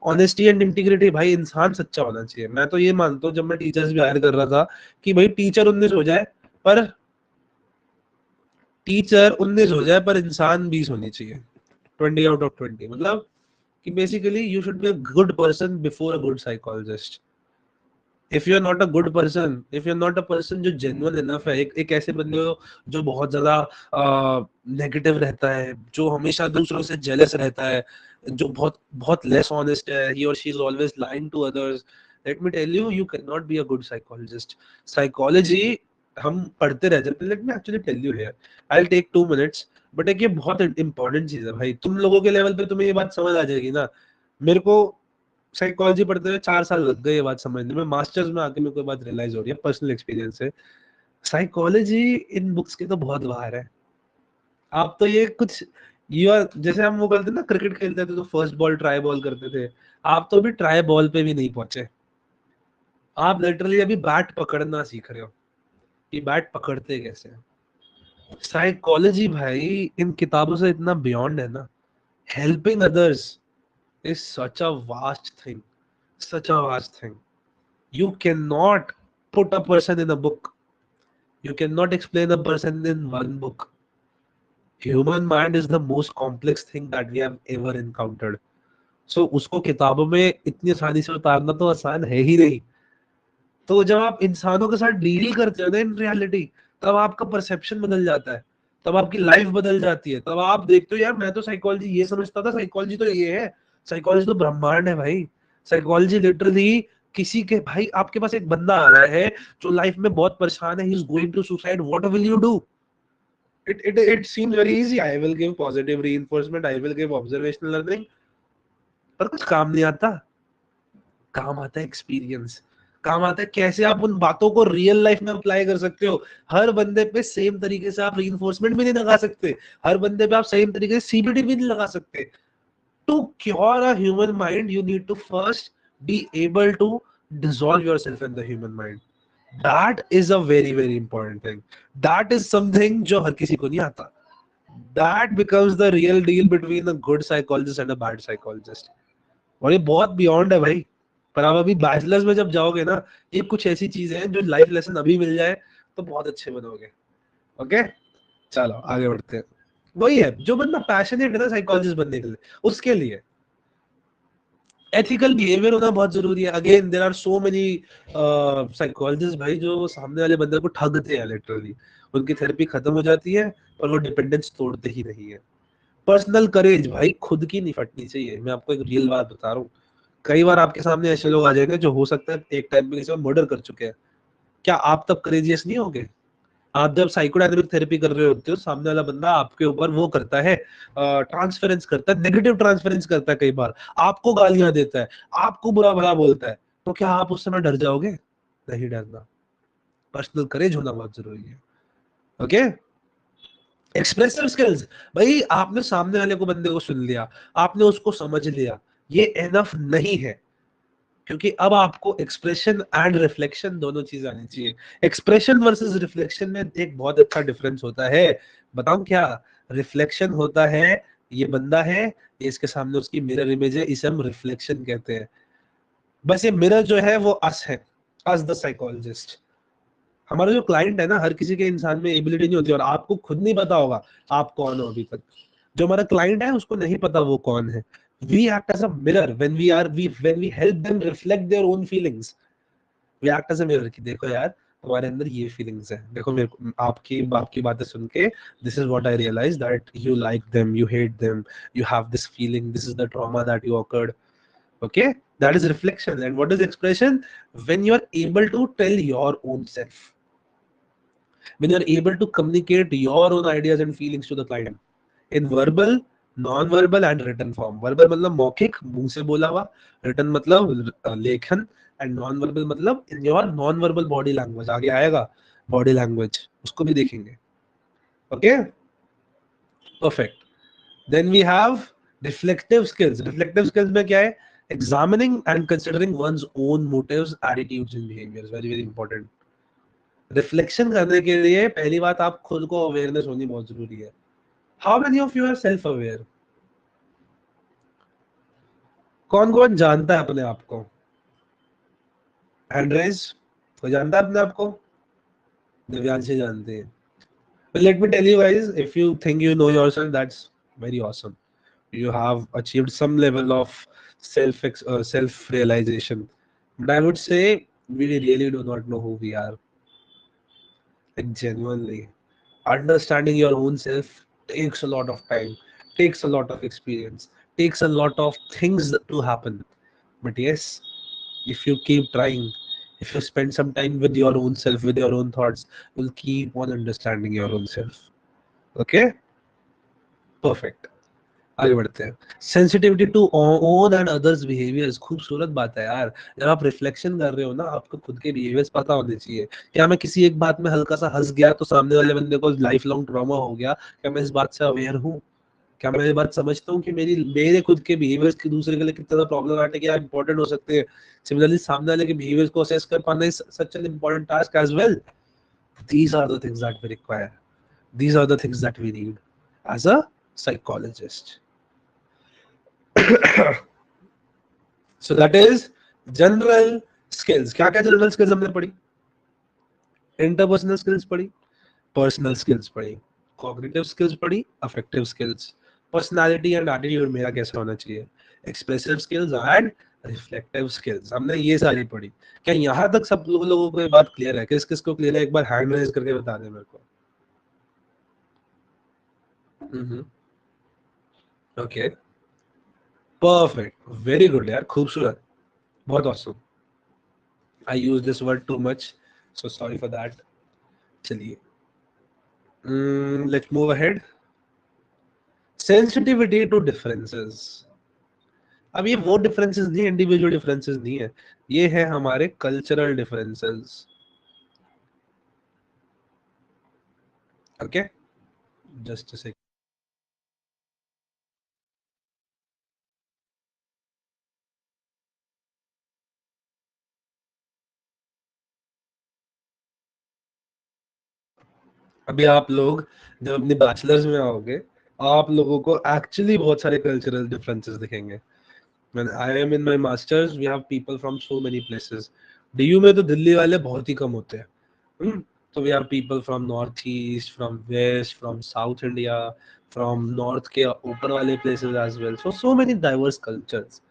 [SPEAKER 1] Honesty and integrity, भाई इंसान सच्चा होना चाहिए। मैं तो ये मानता हूँ, जब मैं टीचर्स भी हायर कर रहा था, कि भाई टीचर 19 हो जाए पर इंसान 20 होनी चाहिए, 20 आउट ऑफ 20। मतलब कि basically you should be a good person before a good psychologist. If you are not a good person, if you are not a person जो जेन्युइन इनफ है, एक ऐसे बंदे हो जो बहुत ज्यादा नेगेटिव रहता है, जो हमेशा दूसरों से जेलस रहता है, जो बहुत बहुत लेस ऑनेस्ट है, ही और she is always lying to others, let me tell you, you can not be a good psychologist. Psychology हम पढ़ते रह जाते हैं। Let me actually tell you here, I will take 2 minutes, but एक ये बहुत इंपॉर्टेंट चीज है भाई। तुम लोगों के लेवल पे तुम्हें ये बात समझ आ जाएगी ना। मेरे को साइकोलॉजी पढ़ते हुए 4 साल लग गए ये बात समझने में, मास्टर्स में आके मेरे को बात रियलाइज हो रही है, पर्सनल एक्सपीरियंस से। साइकोलॉजी इन बुक्स के तो बहुत बाहर है। आप तो ये कुछ यू आर, जैसे हम वो करते ना, क्रिकेट खेलते थे तो फर्स्ट बॉल ट्राई बॉल करते थे, आप तो अभी ट्राई बॉल पे भी नहीं पहुंचे। आप लिटरली अभी बैट पकड़ना सीख रहे हो कि बैट पकड़ते कैसे हैं। साइकोलॉजी भाई इन किताबों से इतना बियॉन्ड है ना। Helping others is such a vast thing, such a vast thing. You cannot put a person in a book. You cannot explain a person in one book. Human mind is the most complex thing that we have ever encountered. So उसको किताबों में इतनी आसानी से उतारना तो आसान है ही नहीं। तो जब आप इंसानों के साथ डील करते हो ना इन रियलिटी, तब आपका परसेप्शन बदल जाता है, तब आपकी लाइफ बदल जाती है। तब आप देखते हो यार, मैं तो साइकोलॉजी ये समझता था, साइकोलॉजी तो ये है, साइकोलॉजी तो ब्रह्मांड है भाई। साइकोलॉजी लिटरली किसी के, भाई आपके पास एक बंदा आ रहा है जो लाइफ में बहुत परेशान है, he is going to suicide, what will you do? It seems very easy. I will give positive reinforcement, I will give observational learning, पर कुछ काम नहीं आता। काम आता है एक्सपीरियंस, काम आता है कैसे आप उन बातों को रियल लाइफ में अप्लाई कर सकते हो। हर बंदे पे सेम तरीके से आप रीइंफोर्समेंट भी नहीं लगा सकते, हर बंदे पे आप सेम तरीके से सीबीटी भी नहीं लगा सकते। To cure a human mind you need to first be able to dissolve yourself in the human mind. That is a very very important thing. That is something जो हर किसी को नहीं आता. That becomes the real deal between a good psychologist and a bad psychologist. और ये बहुत beyond है भाई। पर आप अभी बैचलर्स में जब जाओगे ना, ये कुछ ऐसी चीजें हैं जो लाइफ लेसन अभी मिल जाए तो बहुत अच्छे बनोगे। ओके, चलो आगे बढ़ते हैं। वही है, जो बंदा पैशनेट है ना साइकोलॉजिस्ट बनने के लिए, उसके लिए एथिकल बिहेवियर होना बहुत जरूरी है। Again there are so many psychologists भाई जो सामने वाले बंदे को ठगते हैं लिटरली। उनकी थेरेपी खत्म हो जाती है पर वो डिपेंडेंस तोड़ते ही नहीं है। पर्सनल करेज भाई, खुद की नहीं फटनी चाहिए। मैं आपको एक रियल बात बता रहा हूँ, कई बार आपके सामने ऐसे लोग आ जाएंगे जो हो सकता है एक टाइम पे किसी को मर्डर कर चुके हैं। क्या आप तब करेजियस नहीं होगे? आप जब साइकोडायनेमिक थेरेपी कर रहे होते हो, सामने वाला बंदा आपके ऊपर वो करता है, ट्रांसफरेंस करता है, नेगेटिव ट्रांसफरेंस करता है, कई बार आपको गालियां देता है, आपको बुरा भला बोलता है, तो क्या आप उस समय डर जाओगे? नहीं डरना। पर्सनल करेज होना बहुत जरूरी है। ओके, एक्सप्रेसिव स्किल्स भाई, आपने सामने वाले को बंदे को सुन लिया, आपने उसको समझ लिया, ये एनफ नहीं है। क्योंकि अब आपको एक्सप्रेशन एंड रिफ्लेक्शन दोनों चीज आनी चाहिए। एक्सप्रेशन वर्सेस रिफ्लेक्शन में एक बहुत अच्छा डिफरेंस होता है। बताऊं क्या? रिफ्लेक्शन होता है, ये बंदा है, ये इसके सामने उसकी मिरर इमेज है, इसे हम रिफ्लेक्शन कहते हैं। बस ये मिरर जो है वो अस है, अस द साइकोलॉजिस्ट। हमारा जो क्लाइंट है ना, हर किसी के इंसान में एबिलिटी नहीं होती, और आपको खुद नहीं पता होगा आप कौन हो अभी तक। जो हमारा क्लाइंट है उसको नहीं पता वो कौन है। We act as a mirror when we help them reflect their own feelings. We act as a mirror कि देखो यार, तुम्हारे अंदर ये फीलिंग्स है, देखो मेरे को आपकी बातें सुन के this is what I realized, that you like them, you hate them, you have this feeling, this is the trauma that you occurred. Okay, that is reflection. And what is expression? When you are able to tell your own self, when you are able to communicate your own ideas and feelings to the client in verbal, non verbal and written form. Verbal मतलब मौखिक, मुंह से बोला हुआ, written मतलब लेखन, and non verbal मतलब in your non verbal body language. आगे आएगा बॉडी लैंग्वेज, उसको भी देखेंगे। Okay, perfect. Then we have reflective skills. Reflective skills में क्या है? Examining and considering one's own motives, attitudes and behaviours. Very very important. Reflection करने के लिए पहली बात आप खुद को अवेयरनेस होनी बहुत जरूरी है। How many of you are self aware? कौन कौन जानता है अपने आप को? हैंड रेज, कोई जानता है अपने आप को? दिव्यांशी जानते हैं. Well, let me tell you guys, if you think you know yourself, that's very awesome. You have achieved some level of self realization. But I would say we really do not know who we are. Like genuinely, understanding your own self takes a lot of time, takes a lot of experience, takes a lot of things to happen. But yes, if you keep trying, if you spend some time with your own self, with your own thoughts, you'll keep on understanding your own self. Okay, perfect. आगे बढ़ते हैं. Sensitivity to own and others behaviours. खूबसूरत बात है यार. जब आप reflection कर रहे हो ना, आपको खुद के बिहेवियर्स पता होने चाहिए. क्या मैं किसी एक बात में हल्का सा हंस गया तो सामने वाले बंदे को लाइफ लॉन्ग ट्रॉमा हो गया? क्या मैं इस बात से अवेयर हूँ? क्या मैं ये बात समझता हूँ कि मेरे खुद के बिहेवियर्स की दूसरे के लिए कितना ज्यादा प्रॉब्लमैटिक या इंपॉर्टेंट हो सकते हैं? सिमिलरली सामने वाले के बिहेवियर्स को असेस कर पाना is such an important task as well. These are the things that we require. These are the things that we need as a psychologist. So that is general skills. क्या क्या general skills हमने पढ़ी? Interpersonal skills पढ़ी, personal skills पढ़ी, cognitive skills पढ़ी, affective skills, personality and attitude मेरा कैसा होना चाहिए, expressive skills and reflective skills. हमने ये सारी पढ़ी. क्या यहाँ तक सब लोगों को ये बात क्लियर है? किस किस को क्लियर है? एक बार हैंड रेज करके बता दे मेरे को. ओके, परफेक्ट, वेरी गुड यार, खूबसूरत, बहुत awesome. I use this word too much, so sorry for that. चलिए, let's move ahead. Sensitivity to differences. अब ये वो differences नहीं, individual differences नहीं है, ये है हमारे cultural differences. Okay, just a second. अभी आप लोग जब अपने बैचलर्स में आओगे, आप लोगों को एक्चुअली बहुत सारे कल्चरल डिफरेंसेस दिखेंगे. When I am in my masters, we have people from so many places. DU में तो दिल्ली वाले बहुत ही कम होते हैं. So we have people from northeast, from west, from South India, from north के ऊपर वाले places as well. So many diverse cultures.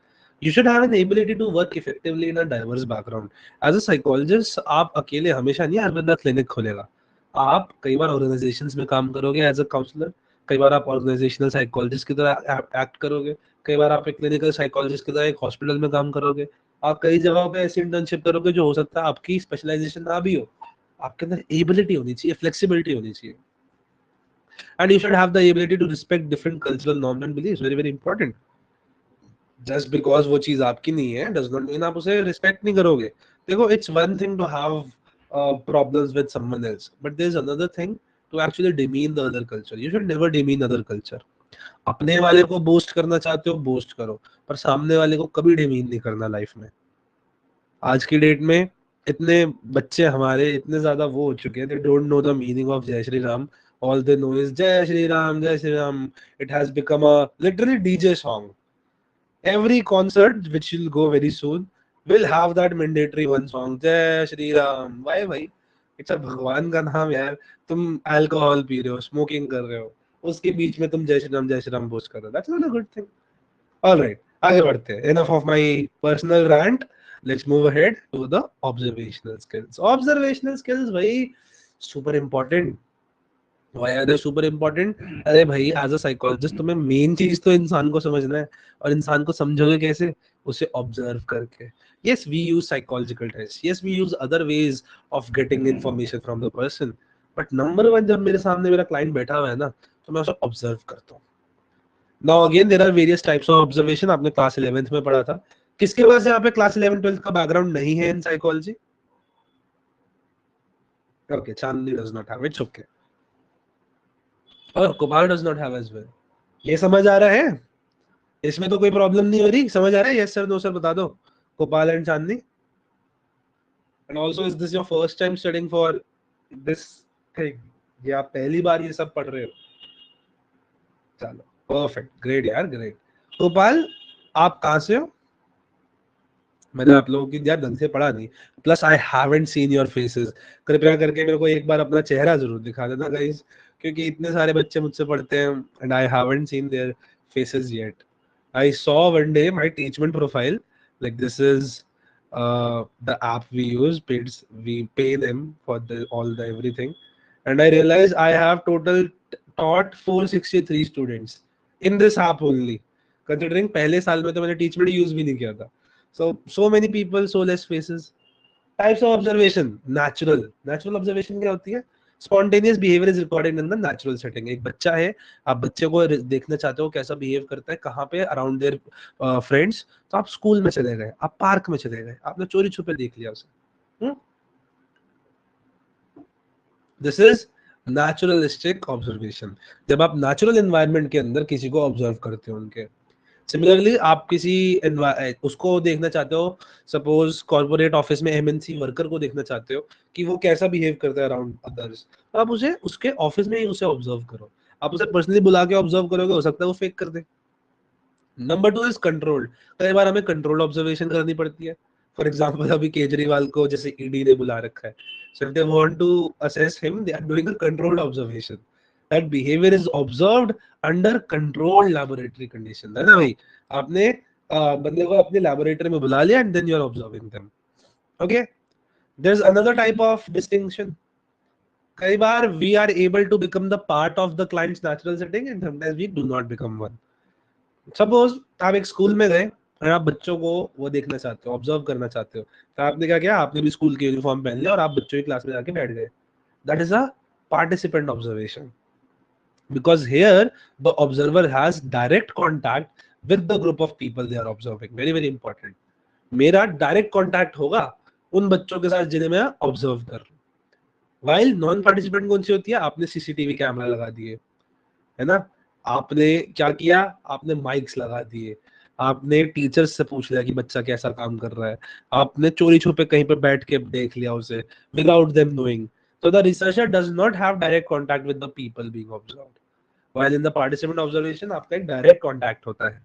[SPEAKER 1] You should have an ability to work effectively in a diverse background. As a psychologist, आप अकेले हमेशा नहीं Ayurveda clinic खोलेगा. आप कई बार ऑर्गेनाइजेशंस में काम करोगे एज अ काउंसलर, कई बार आप ऑर्गेनाइजेशनल साइकोलॉजिस्ट की तरह एक्ट करोगे, कई बार आप एक क्लिनिकल साइकोलॉजिस्ट की तरह एक हॉस्पिटल में काम करोगे, आप कई जगहों पे ऐसी इंटर्नशिप करोगे जो हो सकता है आपकी स्पेशलाइजेशन ना भी हो. आपके अंदर एबिलिटी होनी चाहिए, फ्लेक्सिबिलिटी होनी चाहिए. And you should have the ability to respect different cultural norms and beliefs. Very very important. Just because वो चीज आपकी नहीं है डज नॉट मीन आप उसे रिस्पेक्ट नहीं करोगे. देखो, it's one thing to have problems with someone else, but there's another thing to actually demean the other culture. You should never demean other culture. अपने वाले को बूस्ट करना चाहते हो, बूस्ट करो, पर सामने वाले को कभी डिमीन नहीं करना लाइफ में. आज की डेट में इतने बच्चे हमारे इतने ज्यादा वो हो चुके हैं, they don't know the meaning of जय Shri Ram. All they know is जय श्री राम, जय Shri Ram. It has become a literally DJ song. Every concert which will go very soon will have that mandatory one song, जय श्री राम. Why भाई? It's a भगवान का नाम यार. तुम अल्कोहल पी रहे हो, स्मोकिंग कर रहे हो, उसके बीच में तुम जय श्री राम पोस्ट कर रहे हो. That's not a good thing. All right, आगे बढ़ते हैं. Enough of my personal rant. Let's move ahead to the observational skills. Observational skills भाई super important. Why are they super important? अरे भाई, as a psychologist तुम्हें main चीज तो इंसान को समझना है, और इंसान को समझोगे कैसे? उसे ऑब्जर्व करके. Yes, we use psychological tests. Yes, we use other ways of getting information from the person. But number one, जब मेरे सामने मेरा क्लाइंट बैठा हुआ है ना, तो मैं उसे ऑब्जर्व करता हूँ. Now again, there are various types of observation. आपने क्लास 11th में पढ़ा था. किसके पास यहाँ पे क्लास 11-12 का बैकग्राउंड नहीं है in psychology? Okay, Chandni does not have. It's okay. और Kumar does not have as well. ये समझ आ रहा है? इसमें तो कोई प्रॉब्लम नहीं हो रही. समझ आ रहा है? यस सर, नो सर बता दो. Gopal and Chandni. And also, is this your first time studying for this thing? ये आप पहली बार ये सब पढ़ रहे हो? चलो, परफेक्ट, ग्रेट यार, ग्रेट. गोपाल, आप कहाँ से हो? मैंने आप लोगों की यार ढंग से पढ़ा नहीं, plus I haven't seen your faces. कृपया करके मेरे को एक बार अपना चेहरा जरूर दिखा देना गाइस, क्योंकि इतने सारे बच्चे मुझसे पढ़ते हैं and I haven't seen their faces yet. I saw one day my Teachmint profile, like this is the app we use, we pay them for all the everything, and I realized I have total taught 463 students in this app only, considering पहले साल में तो मैंने Teachmint use भी नहीं किया था। So many people, so less faces. Types of observation. Natural observation क्या होती है? Spontaneous behavior is recorded in the natural setting. एक बच्चा है, आप बच्चे को देखना चाहते हो कैसा बिहेव करता है, कहाँ पे, अराउंड देयर फ्रेंड्स, तो आप स्कूल में चले गए, आप पार्क में चले गए, आपने चोरी छुपे देख लिया उसे। दिस इज नेचुरलिस्टिक ऑब्जर्वेशन, जब आप नेचुरल एनवायरनमेंट के अंदर किसी को ऑब्जर्व करते हो उनके। सिमिलरली आप किसी उसको देखना चाहते हो, सपोज कॉर्पोरेट ऑफिस में एमएनसी वर्कर को देखना चाहते हो कि वो कैसा बिहेव करता है अराउंड अदर्स, तो आप उसे उसके ऑफिस में ही उसे ऑब्जर्व करो। आप उसे पर्सनली बुला के ऑब्जर्व करोगे, हो सकता है वो फेक कर दे। Number 2 is controlled. कई बार हमें कंट्रोल्ड ऑब्जर्वेशन करनी पड़ती है। फॉर एग्जांपल अभी केजरीवाल को जैसे ईडी ने बुला रखा है, so if they want to assess him, they are doing a controlled observation. That behaviour is observed under controlled laboratory condition, है ना भाई? आपने बंदे को अपने लैबोरेटरी में बुला लिया and then you are observing them. Okay, there is another type of distinction. कई बार we are able to become the part of the clients natural setting and sometimes we do not become one. Suppose आप एक school में गए और आप बच्चों को वो देखना चाहते हो, ऑब्जर्व करना चाहते हो, तो आपने क्या किया? आपने भी स्कूल की यूनिफॉर्म पहन लिया और आप बच्चों की क्लास में जाके बैठ गए। That is a participant observation, because here the observer has direct contact with the group of people they are observing. Very very important. मेरा डायरेक्ट कांटेक्ट होगा उन बच्चों के साथ जिन्हें मैं ऑब्जर्व कर रहा हूं। वाइल नॉन पार्टिसिपेंट कौन सी होती है? आपने सीसीटीवी कैमरा लगा दिए, है ना, आपने क्या किया? आपने माइक्स लगा दिए, आपने टीचर्स से पूछ लिया कि बच्चा कैसा काम कर रहा है, आपने चोरी छुपे कहीं पे बैठ के देख लिया उसे without them knowing. So the researcher does not have direct contact with the people being observed. While in the participant observation आपका एक direct contact होता है।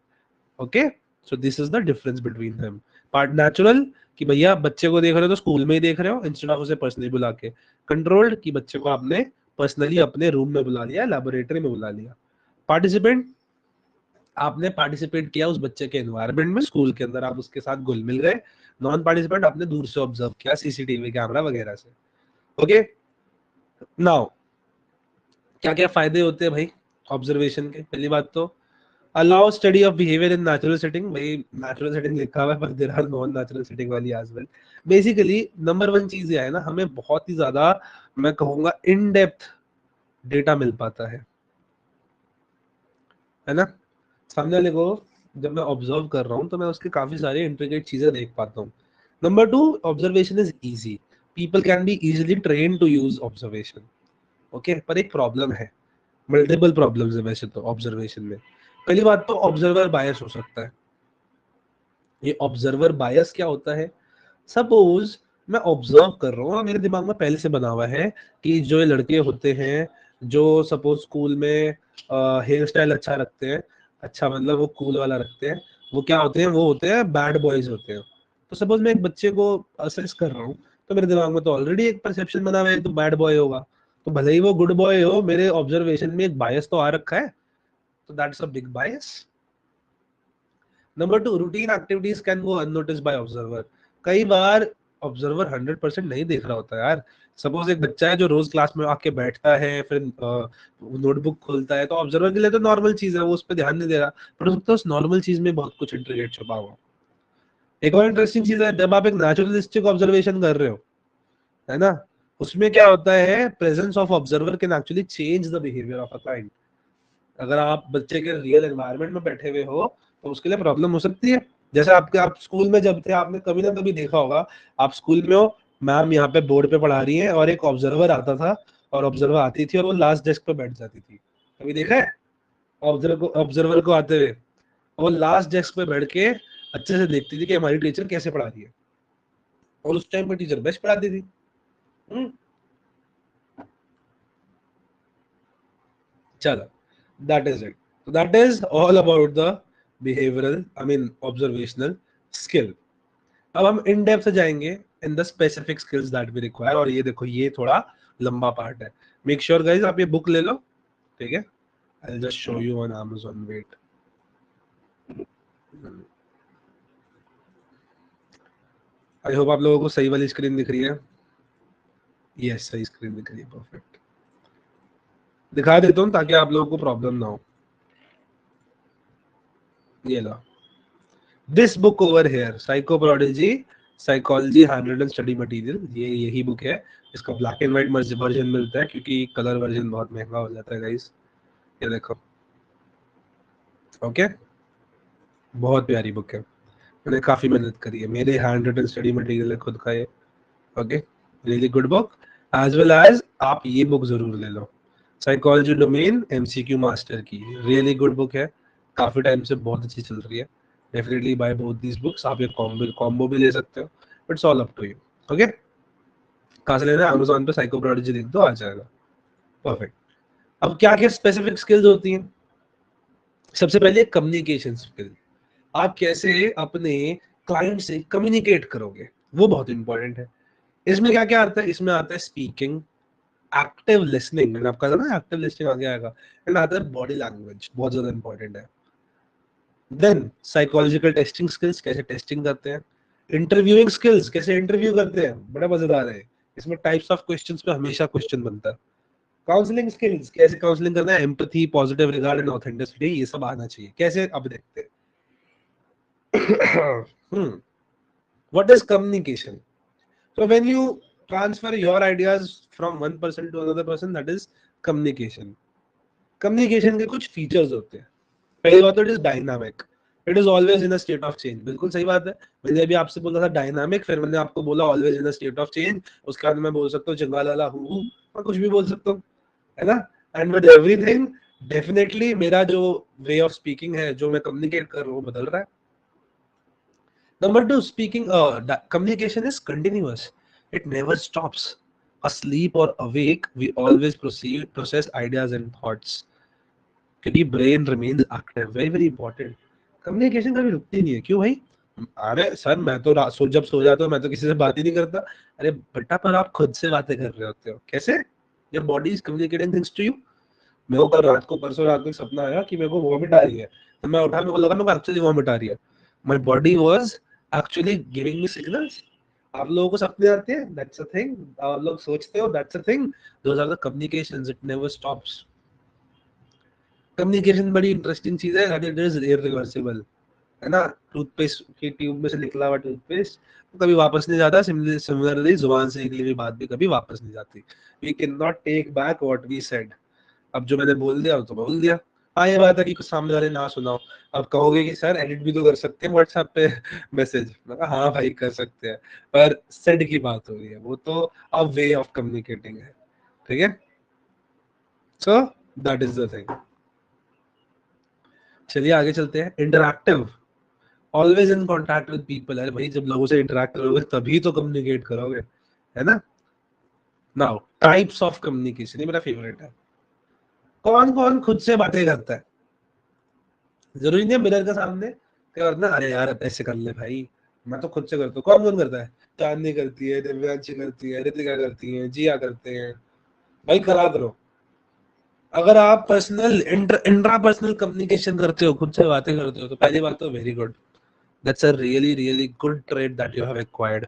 [SPEAKER 1] Okay, so this is the difference between them. Part natural कि भैया बच्चे को देख रहे हो तो स्कूल में ही देख रहे हो इंस्टेड ऑफ उसे पर्सनली बुला के। कंट्रोल्ड कि बच्चे को आपने पर्सनली अपने रूम में बुला लिया, लैबोरेटरी में बुला लिया। पार्टिसिपेंट, आपने पार्टिसिपेट किया उस बच्चे के एनवायरनमेंट में, स्कूल के अंदर आप उसके साथ घुल मिल गए। नॉन पार्टिसिपेंट आपने दूर से ऑब्जर्व किया सीसीटीवी कैमरा वगैरह से। ओके, नाउ क्या क्या फायदे होते हैं भाई ऑब्जर्वेशन के? पहली बात तो allow study of behaviour in natural setting. भाई नेचुरल सेटिंग लिखा हुआ है पर there are non natural setting वाली एज वेल। बेसिकली नंबर 1 चीज ये है ना, हमें बहुत ही ज्यादा मैं कहूंगा इन डेप्थ डेटा मिल पाता है ना। सामने वाले को जब मैं ऑब्जर्व कर रहा हूँ तो मैं उसके काफी सारे इंट्रिकेट चीजें देख पाता हूँ। Number 2, observation is easy. People can be easily train to use observation. Okay, पर एक प्रॉब्लम है, मल्टीपल प्रॉब्लम्स है वैसे तो ऑब्जर्वेशन में। पहली बात तो ऑब्जर्वर बायस हो सकता है। ये ऑब्जर्वर बायस क्या होता है? सपोज मैं ऑब्जर्व कर रहा हूँ, मेरे दिमाग में पहले से बना हुआ है कि जो ये लड़के होते हैं जो सपोज स्कूल में हेयर स्टाइल अच्छा रखते हैं, अच्छा मतलब वो कूल वाला रखते हैं, वो क्या होते हैं? वो होते हैं बैड बॉयज होते हैं। तो सपोज मैं एक बच्चे को असेस कर रहा हूँ तो मेरे दिमाग में तो ऑलरेडी एक परसेप्शन बना हुआ है तो बैड बॉय होगा, तो भले ही वो गुड बॉय हो, मेरे ऑब्जर्वेशन में एक बायस तो आ रखा है, तो that's a big bias. Number 2, routine activities can go unnoticed bye observer. कई बार ऑब्जर्वर 100% नहीं देख रहा होता यार। सपोज एक बच्चा है जो रोज क्लास में आके बैठता है, फिर नोटबुक खोलता है, तो ऑब्जर्वर के लिए तो नॉर्मल चीज है, वो उस पर ध्यान नहीं दे रहा, पर हो सकता है उस नॉर्मल चीज में बहुत कुछ इंट्रिकेट छुपा हुआ। एक और इंटरेस्टिंग चीज है, जब आप एक नेचुरलिस्टिक ऑब्जर्वेशन कर रहे हो, है ना, उसमें क्या होता है? Presence of observer can actually change the behaviour of a client. अगर आप बच्चे के रियल एनवायरनमेंट में बैठे हुए हो तो उसके लिए प्रॉब्लम हो सकती है। जैसे आप स्कूल में जब थे, आपने कभी ना कभी देखा होगा, आप स्कूल में हो, मैम यहाँ पे बोर्ड पे पढ़ा रही है और एक ऑब्जर्वर आता था और ऑब्जर्वर आती थी और वो लास्ट डेस्क पे बैठ जाती थी। कभी देखा है ऑब्जर्वर को आते हुए? वो लास्ट डेस्क पे बैठ के अच्छे से देखती थी कि हमारी टीचर कैसे पढ़ा रही है, और उस टाइम पे टीचर बेस्ट पढ़ाती थी। चलो, that is it. So that is all about the behavioral, I mean observational skill. अब हम इन डेप्थ जाएंगे in the specific skills that we require, और ये देखो ये थोड़ा लंबा पार्ट है। मेक श्योर गाइस आप ये बुक ले लो, ठीक है। I will just show you on Amazon, wait. I hope आप लोगों को सही वाली स्क्रीन दिख रही है। यस, सही स्क्रीन दिख रही है, परफेक्ट। दिखा देता हूँ ताकि आप लोगों को प्रॉब्लम ना हो। ये लो, this book over here, psycho prodigy psychology handwritten study material, ये यही बुक है। इसका ब्लैक एंड व्हाइट वर्जन मिलता है क्योंकि कलर वर्जन बहुत महंगा हो जाता है गाइस। ये देखो, ओके, बहुत प्यारी बुक है, मैंने काफी मेहनत करी है, मेरे हैंड रिटन स्टडी मटेरियल है खुद का ये। Okay, really good book. As well as आप ये बुक जरूर ले लो, साइकोलॉजी डोमेन एमसीक्यू मास्टर की, रियली गुड बुक है, काफी टाइम से बहुत अच्छी चल रही है। Definitely buy both these books. आप ये कॉम्बो भी ले सकते हो, it's all up to you. Okay, कहाँ से लेना है? Amazon पे साइको प्रोडिजी लिख दो, आ जाएगा। परफेक्ट। अब क्या क्या स्पेसिफिक स्किल्स होती हैं? सबसे पहले कम्युनिकेशन स्किल, आप कैसे अपने क्लाइंट से कम्युनिकेट करोगे, वो बहुत इंपॉर्टेंट है। इसमें क्या क्या आता है? इसमें आता है स्पीकिंग, एक्टिव लिसनिंग, मैंने आपका था ना एक्टिव लिसनिंग आगे आएगा, एंड आता है बॉडी लैंग्वेज, बहुत ज्यादा इंपॉर्टेंट है। देन साइकोलॉजिकल टेस्टिंग स्किल्स, कैसे टेस्टिंग करते हैं। इंटरव्यूइंग स्किल्स, कैसे इंटरव्यू करते हैं, बड़ा मजेदार है। इसमें टाइप्स ऑफ क्वेश्चंस पे हमेशा क्वेश्चन बनता है। काउंसलिंग स्किल्स, कैसे काउंसलिंग करना है, empathy, positive regard and authenticity, ये सब आना चाहिए। कैसे, अब देखते हैं। What is communication? So when you transfer your ideas from one person to another person, that is communication. Communication के कुछ features होते हैं। पहली बात तो it is dynamic. It is always in a state of change. बिल्कुल सही बात है। मैंने अभी आपसे बोला था dynamic, फिर मैंने आपको बोला always in a state of change। उसके बाद मैं बोल सकता हूँ जंगाल वाला हूँ, मैं कुछ भी बोल सकता हूँ, है ना? And with everything, definitely मेरा जो way of speaking है, जो मैं communicate कर रहा हूँ, बदल रहा है। Number two, communication is continuous. It never stops. Asleep or awake, we always process ideas and thoughts. क्योंकि brain remains active, very very important. Communication कभी रुकती नहीं है, क्यों भाई? अरे सर मैं तो जब सो जाता हूँ मैं तो किसी से बात ही नहीं करता। अरे बेटा, पर आप खुद से बातें कर रहे होते हो, कैसे? Your body is communicating things to you. मेरे को कल रात को, परसों रात को सपना आया कि मेरे को वॉमिट आ रही है, तो मैं उठा, मेरे को लगा मेरे को एक्चुअली वॉमिट आ रही है। My body was actually giving me signals. आप लोगों को सपने आते हैं, that's a thing. आप लोग सोचते हो, that's a thing. Those are the communications. It never stops. Communication बड़ी इंटरेस्टिंग चीज है, and it is irreversible, है ना? टूथपेस्ट की ट्यूब में से निकला हुआ टूथपेस्ट तो कभी वापस नहीं जाता। सिमिलरली जुबान से निकली हुई बात भी कभी वापस नहीं जाती। We cannot take back what we said. अब जो मैंने बोल दिया तो बोल दिया। हाँ, ये बात है कि कुछ सामने वाले ना सुनाओ। अब कहोगे कि सर एडिट भी तो कर सकते हैं व्हाट्सएप पे मैसेज, हाँ भाई कर सकते हैं, पर सेड की बात हो रही है, वो तो अ वे ऑफ कम्युनिकेटिंग है, ठीक है? सो दैट इज द थिंग। चलिए आगे चलते हैं। Interactive, always in contact with people. अरे भाई, जब लोगों से इंटरैक्ट करोगे तभी तो कम्युनिकेट करोगे, है ना? नाउ टाइप्स ऑफ कम्युनिकेशन, ये मेरा फेवरेट है। कौन कौन खुद से बातें करता है? जरूरी नहीं है मिरर के सामने क्या करना, अरे यार ऐसे कर ले भाई, मैं तो खुद से करता हूँ। कौन कौन करता है? चांदनी करती है, दिव्यांशी करती है, रितिका करती है, जिया करते हैं। भाई करा करो। अगर आप पर्सनल इंट्रा पर्सनल कम्युनिकेशन करते हो, खुद से बातें करते हो, तो पहली बात तो very good, that's a really really good trade that you have acquired,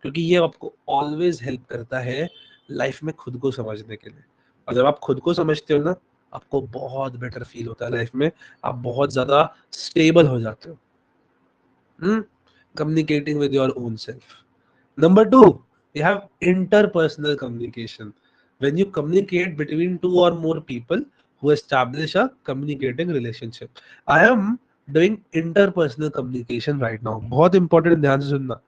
[SPEAKER 1] क्योंकि ये आपको ऑलवेज हेल्प करता है लाइफ में खुद को समझने के लिए। और जब आप खुद को समझते हो ना, आपको बहुत बेटर फील होता है लाइफ में, आप बहुत ज्यादा स्टेबल हो जाते हो। Communicating with your own self. Number two, you have interpersonal communication. When you communicate between two or more people who establish a communicating relationship. I am doing interpersonal communication right now. बहुत important, ध्यान से सुनना।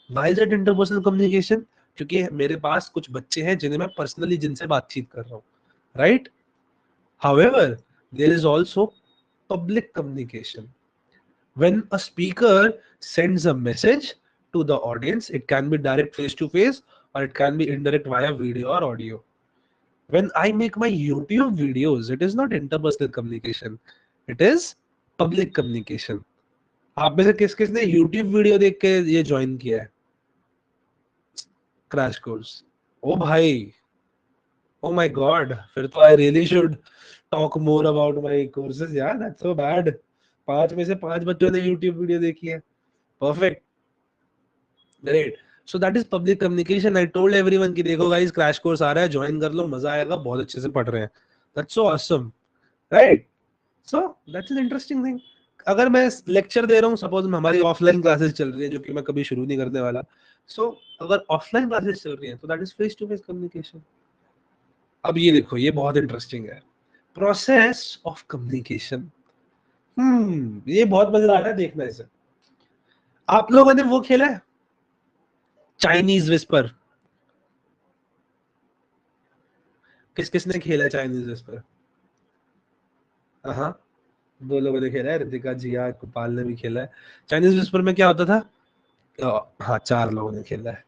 [SPEAKER 1] Why is it interpersonal communication? क्योंकि मेरे पास कुछ बच्चे हैं जिन्हें मैं पर्सनली जिनसे बातचीत कर रहा हूँ, right? However, there is also public communication. When a speaker sends a message to the audience, it can be direct face to face or it can be indirect via video or audio. When I make my YouTube videos, it is not interpersonal communication, it is public communication. आप में से किस किस ने YouTube video देख के ये join किया है क्रैश कोर्स? ओ भाई, ओ माय गॉड, फिर तो I really should talk more about my courses यार, दैट्स सो बैड। 5 में से 5 बच्चों ने YouTube वीडियो देखी है। Perfect, great. So that is public communication. I told everyone कि देखो गाइस, क्रैश कोर्स आ रहा है, ज्वाइन कर लो, मजा आएगा, बहुत अच्छे से पढ़ रहे हैं। That's so awesome, right? So that's an interesting thing. अगर मैं लेक्चर दे रहा हूँ, सपोज हमारी ऑफलाइन क्लासेस चल रही है, जो कि मैं कभी शुरू नहीं करने वाला, सो अगर ऑफलाइन क्लासेस चल रही है तो that is face to face communication. अब ये देखो, ये बहुत इंटरेस्टिंग है, प्रोसेस ऑफ कम्युनिकेशन। ये बहुत मजेदार है, देखना इसे। आप लोगों ने वो खेला है चाइनीज विस्पर? किस किस ने खेला है चाइनीज विस्पर? हाँ, 2 लोगों ने खेला है, रितिका, जिया, गोपाल ने भी खेला है। चाइनीज विस्पर में क्या होता था? हाँ, 4 लोगों ने खेला है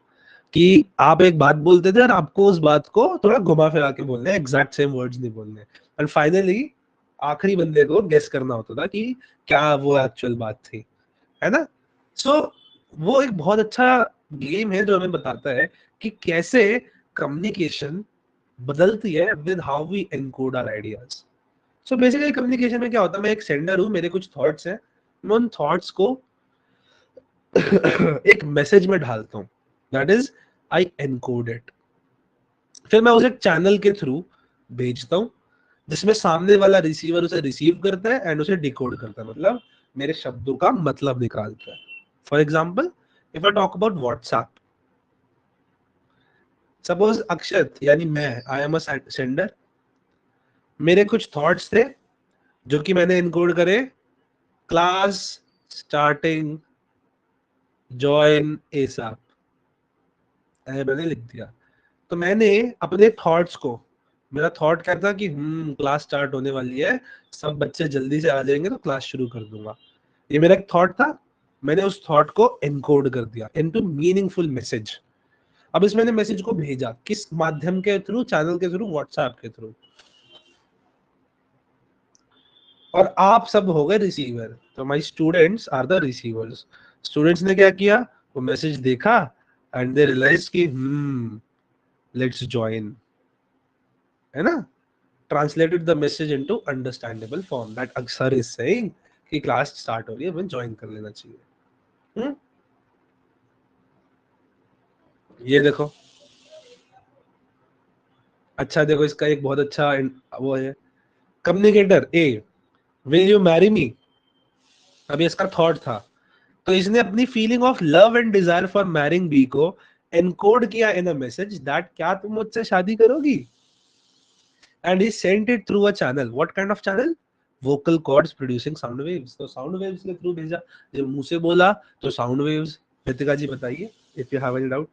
[SPEAKER 1] कि आप एक बात बोलते थे और आपको उस बात को थोड़ा घुमा फिरा के बोलना है, एग्जैक्ट सेम वर्ड्स नहीं बोलने, एंड फाइनली आखिरी बंदे को गेस करना होता था कि क्या वो एक्चुअल बात थी, है ना? सो वो एक बहुत अच्छा गेम है जो हमें बताता है कि कैसे कम्युनिकेशन बदलती है with how we encode our ideas. So basically communication में क्या होता है, मैं एक सेंडर हूँ, मेरे कुछ थॉट्स हैं, मैं उन थॉट्स को एक मैसेज में ढालता हूँ, that is I encode it. फिर मैं उसे चैनल के थ्रू भेजता हूँ, जिसमें सामने वाला रिसीवर उसे रिसीव करता है एंड उसे डिकोड करता है, मतलब मेरे शब्दों का मतलब निकालता है। For example, if I talk about WhatsApp, suppose Akshat यानी मैं, आई एम अ सेंडर, मेरे कुछ थॉट्स थे जो कि मैंने इनकोड करे, क्लास स्टार्टिंग जॉइन एसएप, मैंने लिख दिया। तो मैंने अपने थॉट्स को, मेरा थॉट क्या था कि क्लास स्टार्ट होने वाली है, सब बच्चे जल्दी से आ जाएंगे तो क्लास शुरू कर दूंगा, ये मेरा एक थॉट था। मैंने उस थॉट को एनकोड कर दिया इनटू मीनिंगफुल मैसेज। अब इस मैंने मैसेज को भेजा किस माध्यम के थ्रू? चैनल के थ्रू, व्हाट्सएप के थ्रू, और आप सब हो गए रिसीवर। तो my students are the receivers. Students ने क्या किया? वो मैसेज देखा एंड दे रियलाइज कि लेट्स ज्वाइन, है ना? Translated the message into understandable form, that Akshar is saying कि क्लास स्टार्ट हो रही है, हमें ज्वाइन कर लेना चाहिए। ये देखो, अच्छा देखो, इसका एक बहुत अच्छा वो है, communicator A, will you marry me? अभी इसका थॉट था, तो इसने अपनी feeling of love and desire for marrying B को एनकोड किया इन अ मैसेज दैट क्या तुम मुझसे शादी करोगी? And he sent it through a channel. What kind of channel? Vocal cords producing sound waves. तो साउंड वेव्स के through भेजा, जब मुंह से बोला तो साउंड वेव्स। रितिका जी बताइए if you have any doubt.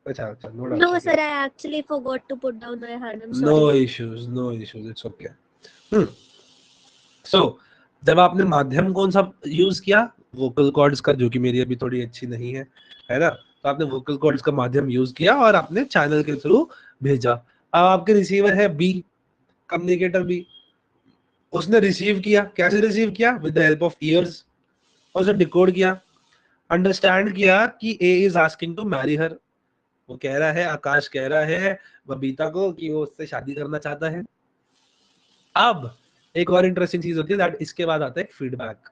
[SPEAKER 1] अच्छा, no doubt.
[SPEAKER 4] No, sir, I actually forgot to put down my hand. I'm
[SPEAKER 1] no
[SPEAKER 4] sorry.
[SPEAKER 1] Issues, it's okay. So जब आपने माध्यम कौन सा यूज किया? वोकल कॉर्ड्स का, जो कि मेरी अभी थोड़ी अच्छी नहीं है, है ना? तो आपने वोकल कॉर्ड्स का माध्यम यूज किया और आपने चैनल के थ्रू भेजा। अब आपके रिसीवर है बी, कम्युनिकेटर बी, उसने रिसीव किया। कैसे रिसीव किया? With the help of ears. और उसे डिकोड किया, अंडरस्टैंड किया कि A is asking to marry her. वो कह रहा है, आकाश कह रहा है बबीता को कि वो उससे शादी करना चाहता है। अब एक और इंटरेस्टिंग चीज होती है दैट इसके बाद आता है फीडबैक।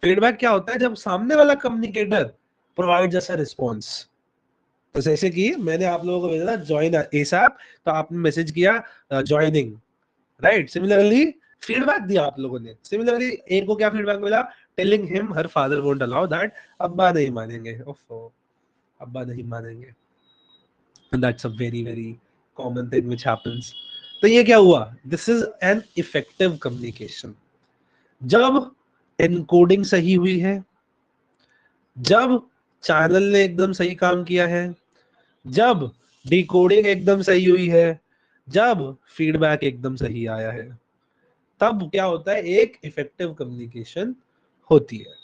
[SPEAKER 1] फीडबैक क्या होता है? जब सामने वाला communicator provides us a response. तो जैसे कि मैंने आप लोगों को भेजा था ज्वाइन एसएप, तो आपने मैसेज किया ज्वाइनिंग, राइट? सिमिलरली फीडबैक दिया आप लोगों ने। सिमिलरली एक को क्या फीडबैक मिला? Telling him her father won't allow that. अब्बा नहीं मानेंगे, ओफो, अब्बा नहीं मानेंगे। And that's a very very common thing which happens. तो ये क्या हुआ? This is an effective communication. जब एनकोडिंग सही हुई है, जब चैनल ने एकदम सही काम किया है, जब डिकोडिंग एकदम सही हुई है, जब फीडबैक एकदम सही आया है, तब क्या होता है? एक इफेक्टिव कम्युनिकेशन होती है।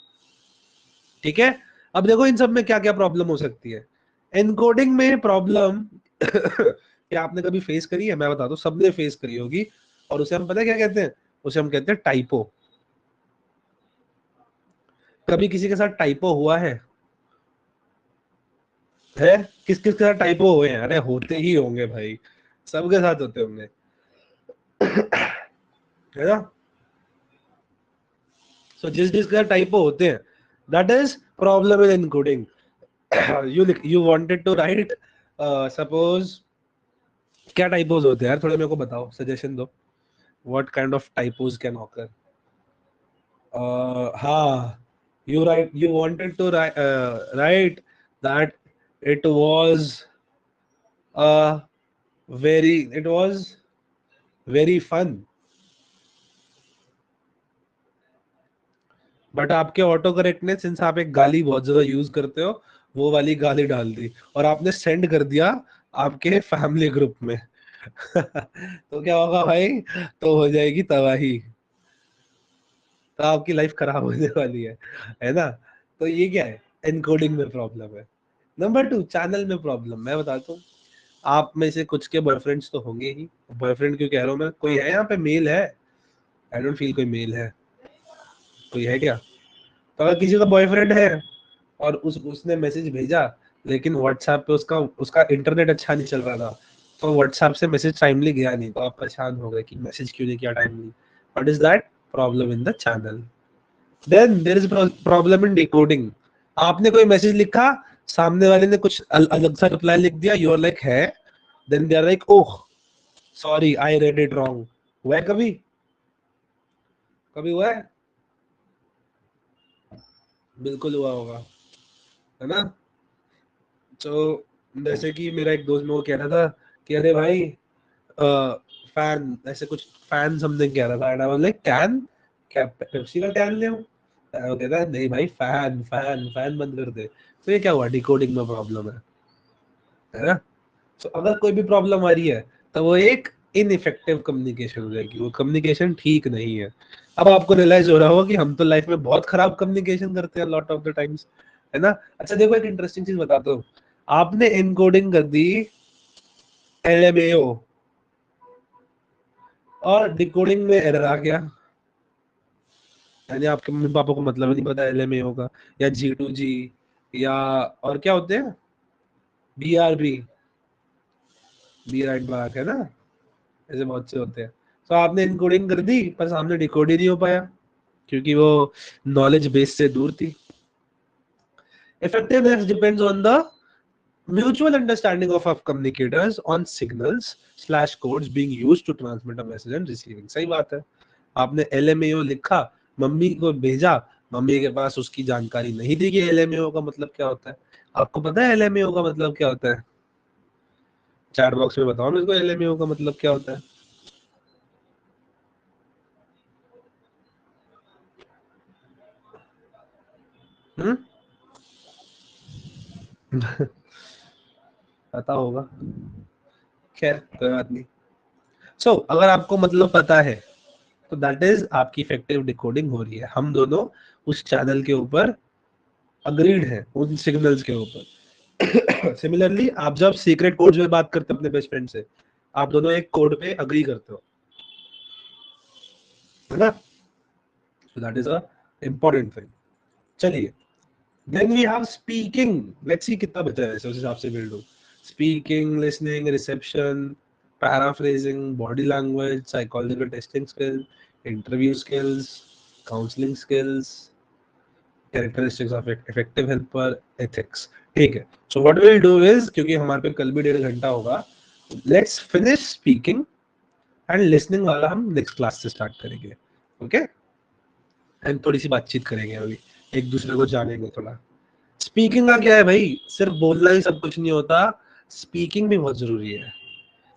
[SPEAKER 1] ठीक है? अब देखो इन सब में क्या क्या प्रॉब्लम हो सकती है। एनकोडिंग में प्रॉब्लम क्या आपने कभी फेस करी है? मैं बता दूं, सबने फेस करी होगी। और उसे हम पता है क्या कहते हैं? उसे हम कहते हैं टाइपो। कभी किसी के साथ टाइपो हुआ है? किस किस के साथ टाइपो हुए हैं? अरे होते ही होंगे भाई, सबके साथ होते होंगे, है ना? सो जिस जिस के साथ टाइपो होते हैं, that is problem in encoding. you wanted to write suppose, क्या टाइपोज होते हैं यार, थोड़ा मेरे को बताओ, सजेशन दो. What kind of typos can occur? हाँ, you wanted to write that it was it was very fun. But आपके ऑटो करेक्ट ने, सिंस आप एक गाली बहुत ज्यादा यूज करते हो, वो वाली गाली डाल दी और आपने सेंड कर दिया आपके फैमिली ग्रुप में. तो क्या होगा भाई? तो हो जाएगी तबाही, तो आपकी लाइफ खराब होने वाली है ना? तो ये क्या है? एनकोडिंग में प्रॉब्लम है. नंबर 2, चैनल में प्रॉब्लम. मैं बताता हूँ, आप में से कुछ के बॉयफ्रेंड्स तो होंगे ही. बॉयफ्रेंड क्यों कह रहा हूँ मैं? कोई है यहाँ पे मेल है? आई डोंट फील कोई मेल है. कोई है क्या? तो अगर किसी का बॉयफ्रेंड है और उसने मैसेज भेजा, लेकिन व्हाट्सएप पे उसका उसका इंटरनेट अच्छा नहीं चल रहा था, तो व्हाट्सएप से मैसेज टाइमली गया नहीं, तो आप परेशान हो गए कि मैसेज क्यों नहीं किया timely. What is that? Problem in the channel. Then there is problem in decoding. आपने कोई मैसेज लिखा, सामने वाले ने कुछ अलग सा रिप्लाई लिख दिया, यू आर लाइक है, then they are like oh sorry I read it wrong. हुआ है कभी? कभी हुआ है? बिल्कुल हुआ होगा, है ना? तो जैसे कि मेरा एक दोस्त मेरे को कह रहा था कि अरे भाई फैन, ऐसे कुछ फैन समथिंग कह रहा था, and I was like can, क्या पेप्सी का कैन ले आऊं? वो कहता है नहीं भाई, फैन फैन फैन बंद कर दे. तो ये क्या हुआ? डिकोडिंग में प्रॉब्लम है ना? तो अगर कोई भी प्रॉब्लम आ रही है तो वो एक इनइफेक्टिव कम्युनिकेशन हो जाएगी, वो कम्युनिकेशन ठीक नहीं है. अब आपको रियलाइज हो रहा होगा कि हम तो लाइफ में बहुत खराब कम्युनिकेशन करते हैं लॉट ऑफ द टाइम्स, है ना? अच्छा देखो, एक इंटरेस्टिंग चीज बताता हूँ. आपने एनकोडिंग कर दी LMAO और डिकोडिंग में एरर आ गया, यानी आपके मम्मी पापा को मतलब नहीं पता LMAO का, या G2G, या और क्या होते हैं, BRB, बी राइट बैक, है ना? ऐसे बहुत से होते हैं. तो आपने एनकोडिंग कर दी पर सामने डिकोड ही नहीं हो पाया, क्योंकि वो नॉलेज बेस से दूर थी. Effectiveness depends on the mutual understanding of communicators on signals/codes being used to transmit a message and receiving. सही बात है. आपने LMAO लिखा, मम्मी को भेजा, मम्मी के पास उसकी जानकारी नहीं थी कि LMAO का मतलब क्या होता है. आपको पता है LMAO का मतलब क्या होता है? चैट बॉक्स में बताओ मेरे को LMAO का मतलब क्या होता है. पता होगा, खैर कोई बात नहीं. सो अगर आपको मतलब पता है तो दैट इज आपकी इफेक्टिव डिकोडिंग हो रही है. हम दोनों उस चैनल के ऊपर अग्रीड हैं, उन सिग्नल्स के ऊपर. सिमिलरली आप जब सीक्रेट कोड में बात करते हो अपने बेस्ट फ्रेंड से, आप दोनों एक कोड पे अग्री करते हो, है ना? So that is a important thing. चलिए, then we have speaking. Let's see कितना बचा है, उस हिसाब से बिल्ड हो. Speaking, listening, reception, paraphrasing, body language, psychological testing skills, interview skills, counseling skills, characteristics of effective helper, ethics. ठीक है. So what we'll do is, क्योंकि हमारे पे कल भी 1.5 घंटा होगा, let's finish speaking and listening वाला हम next class से start करेंगे. Okay? And थोड़ी सी बातचीत करेंगे अभी, एक दूसरे को जानेंगे थोड़ा. स्पीकिंग का क्या है भाई? सिर्फ बोलना ही सब कुछ नहीं होता, स्पीकिंग भी बहुत जरूरी है.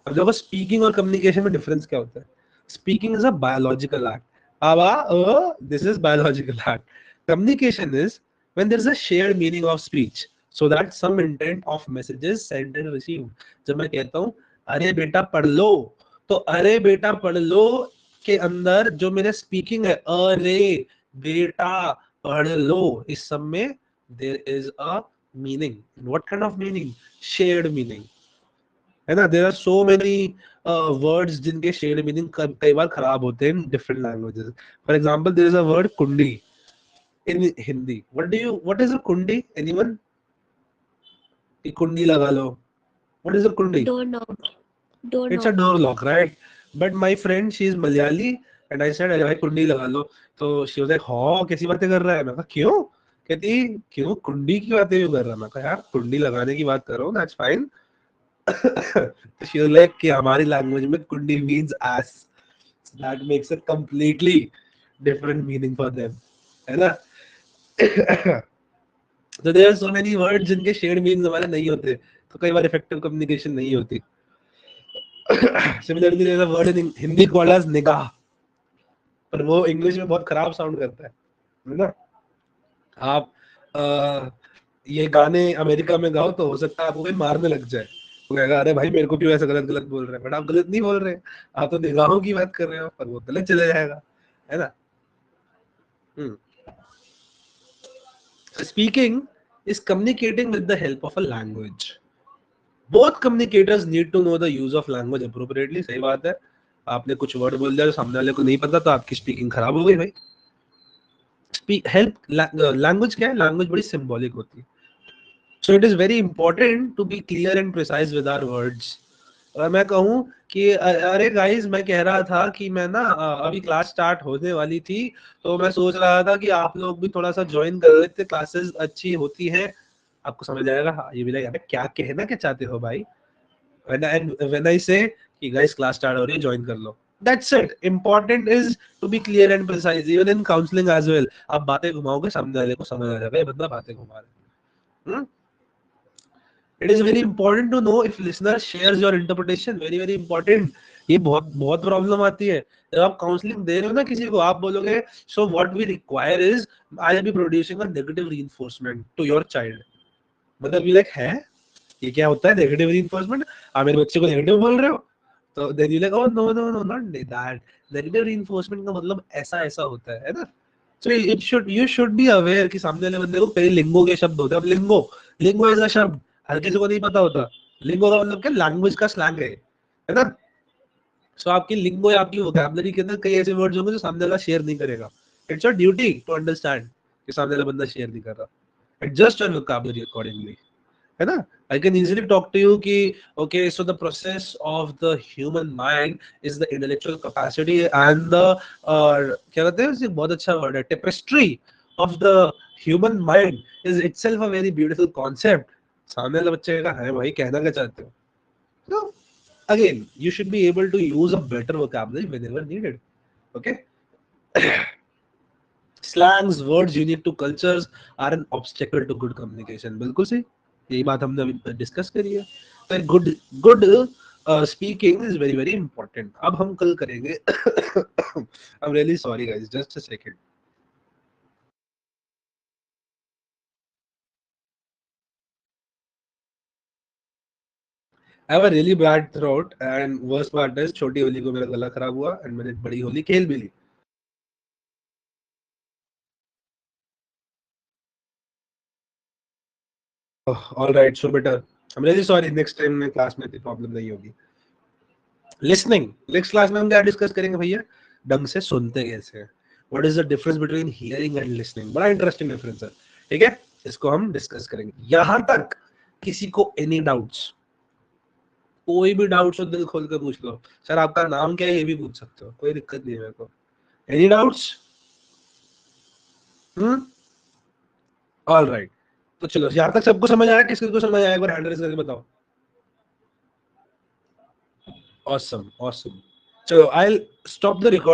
[SPEAKER 1] अब देखो, स्पीकिंग और कम्युनिकेशन में डिफरेंस क्या होता है. Speaking is a biological act. This is biological act. Communication is when there is a shared meaning of speech, so that some intent of messages send and received. जब मैं कहता हूँ अरे बेटा पढ़ लो, तो अरे बेटा पढ़ लो के अंदर जो मेरे स्पीकिंग है, अरे बेटा पढ़ लो, इस सब में there is a meaning. What kind of meaning? Shared meaning, है ना? There are so many words जिनके शेयर्ड मीनिंग कई बार खराब होते हैं in different languages. For example, there is a word kundi. in Hindi. What is a kundi? Anyone? कि कुंडी लगा लो. What is a kundi?
[SPEAKER 4] Don't
[SPEAKER 1] It's a
[SPEAKER 4] know.
[SPEAKER 1] door lock, right? But my friend, she is Malayali, and I said, अरे भाई कुंडी लगा लो. तो she was like, हाँ कैसी बातें कर रहा है? मैं कहा क्यों? कहती क्यों कुंडी की बातें क्यों कर रहा है? मैं कहा यार कुंडी लगाने की बात कर रहा हूँ, that's fine. तो she was like कि हमारी लैंग्वेज में कुंडी means ass. That makes a completely different meaning for them, है ना? So there are so many words जिनके शेड मीन्स हमारे नहीं होते, तो कई बार इफेक्टिव कम्युनिकेशन नहीं होती. Similarly, there is a word in Hindi called as निगाह, पर वो इंग्लिश में बहुत खराब साउंड करता है ना? आप ये गाने अमेरिका में गाओ तो हो सकता है आपको कोई मारने लग जाए. वो कहेगा अरे भाई मेरे को क्यों ऐसा गलत गलत बोल रहे हैं, बट आप गलत नहीं बोल रहे, आप तो निगाहों की बात कर रहे हो, पर वो गलत चला जाएगा, है ना? Speaking is communicating with the help of a language. Both communicators need to know the use of language appropriately. सही बात है. आपने कुछ वर्ड बोल दिया जो सामने वाले को नहीं पता तो आपकी स्पीकिंग खराब हो गई भाई. Language क्या है? Language बड़ी symbolic होती है. So it is very important to be clear and precise with our words. और मैं कहूँ कि अरे गाइस मैं कह रहा था कि मैं ना अभी क्लास स्टार्ट होने वाली थी तो मैं सोच रहा था कि आप लोग भी थोड़ा सा ज्वाइन कर लेते, क्लासेस अच्छी होती हैं. आपको समझ आएगा. ये भी लगा क्या कहना क्या चाहते हो भाई. when I say कि गाइस क्लास स्टार्ट हो रही है ज्वाइन कर लो, that's it. Important is to be clear and precise even in counseling as well. आप बातें घुमाओगे सामने वाले को समझ आ जाएगा ये बंदा बातें घुमा रहा है. It is very important to know if listener shares your interpretation. Very very important. ये बहुत बहुत प्रॉब्लम आती है जब आप काउंसलिंग दे रहे हो ना किसी को. आप बोलोगे so what we require is I will be producing a negative reinforcement to your child. मतलब you like है ये क्या होता है negative reinforcement? आप मेरे बच्चे को negative बोल रहे हो. तो then you like oh no not that. Negative reinforcement का मतलब ऐसा ऐसा होता है ना. So you should be aware कि सामने वाले बंदे को कई लिंगो के शब्द होते हैं. अब लिंगो ऐसा शब्द हर किसी को नहीं पता होता. लिंगो का मतलब क्या? लैंग्वेज का स्लैंग है ना? सो आपकी लिंगो या आपकी वोकैबुलरी के अंदर कई ऐसे वर्ड्स होंगे जो सामने वाला शेयर नहीं करेगा. It's your duty to understand कि सामने वाला बंदा शेयर नहीं कर रहा. एडजस्ट योर वोकैबुलरी अकॉर्डिंगली, है ना? I can easily talk to you कि okay so the process of the human mind is the intellectual capacity and the क्या कहते हैं उसे बहुत अच्छा वर्ड है tapestry of the human mind is itself a very beautiful concept. सामने वाला बच्चे का है भाई कहना क्या चाहते हो. So again you should be able to use a better vocabulary whenever needed. Okay. Slangs, words unique to cultures are an obstacle to good communication. बिल्कुल सही. यही बात हमने अभी डिस्कस करी है. तो good speaking is very very important. अब हम कल करेंगे. I am really sorry guys, just a second. I have a really bad throat and worst part is छोटी होली को मेरा गला खराब हुआ and मैंने बड़ी होली खेल भी ली. All right, so better. I'm really sorry. Next time में क्लास में प्रॉब्लम नहीं होगी. Listening. नेक्स्ट क्लास में हम क्या डिस्कस करेंगे भैया? ढंग से सुनते कैसे हैं. What is the difference between hearing and listening? बड़ा इंटरेस्टिंग डिफरेंस है. ठीक है, इसको हम डिस्कस करेंगे. यहाँ तक किसी को एनी डाउट्स? कोई भी डाउट्स हो दिल खोल कर पूछ लो. सर आपका नाम क्या है ये भी पूछ सकते हो, कोई दिक्कत नहीं है मेरे को. Any doubts? All right. तो चलो यहाँ तक सबको समझ आया? किसको को समझ आया एक बार हैंड रेज करके बताओ. Awesome. चलो I'll stop the record.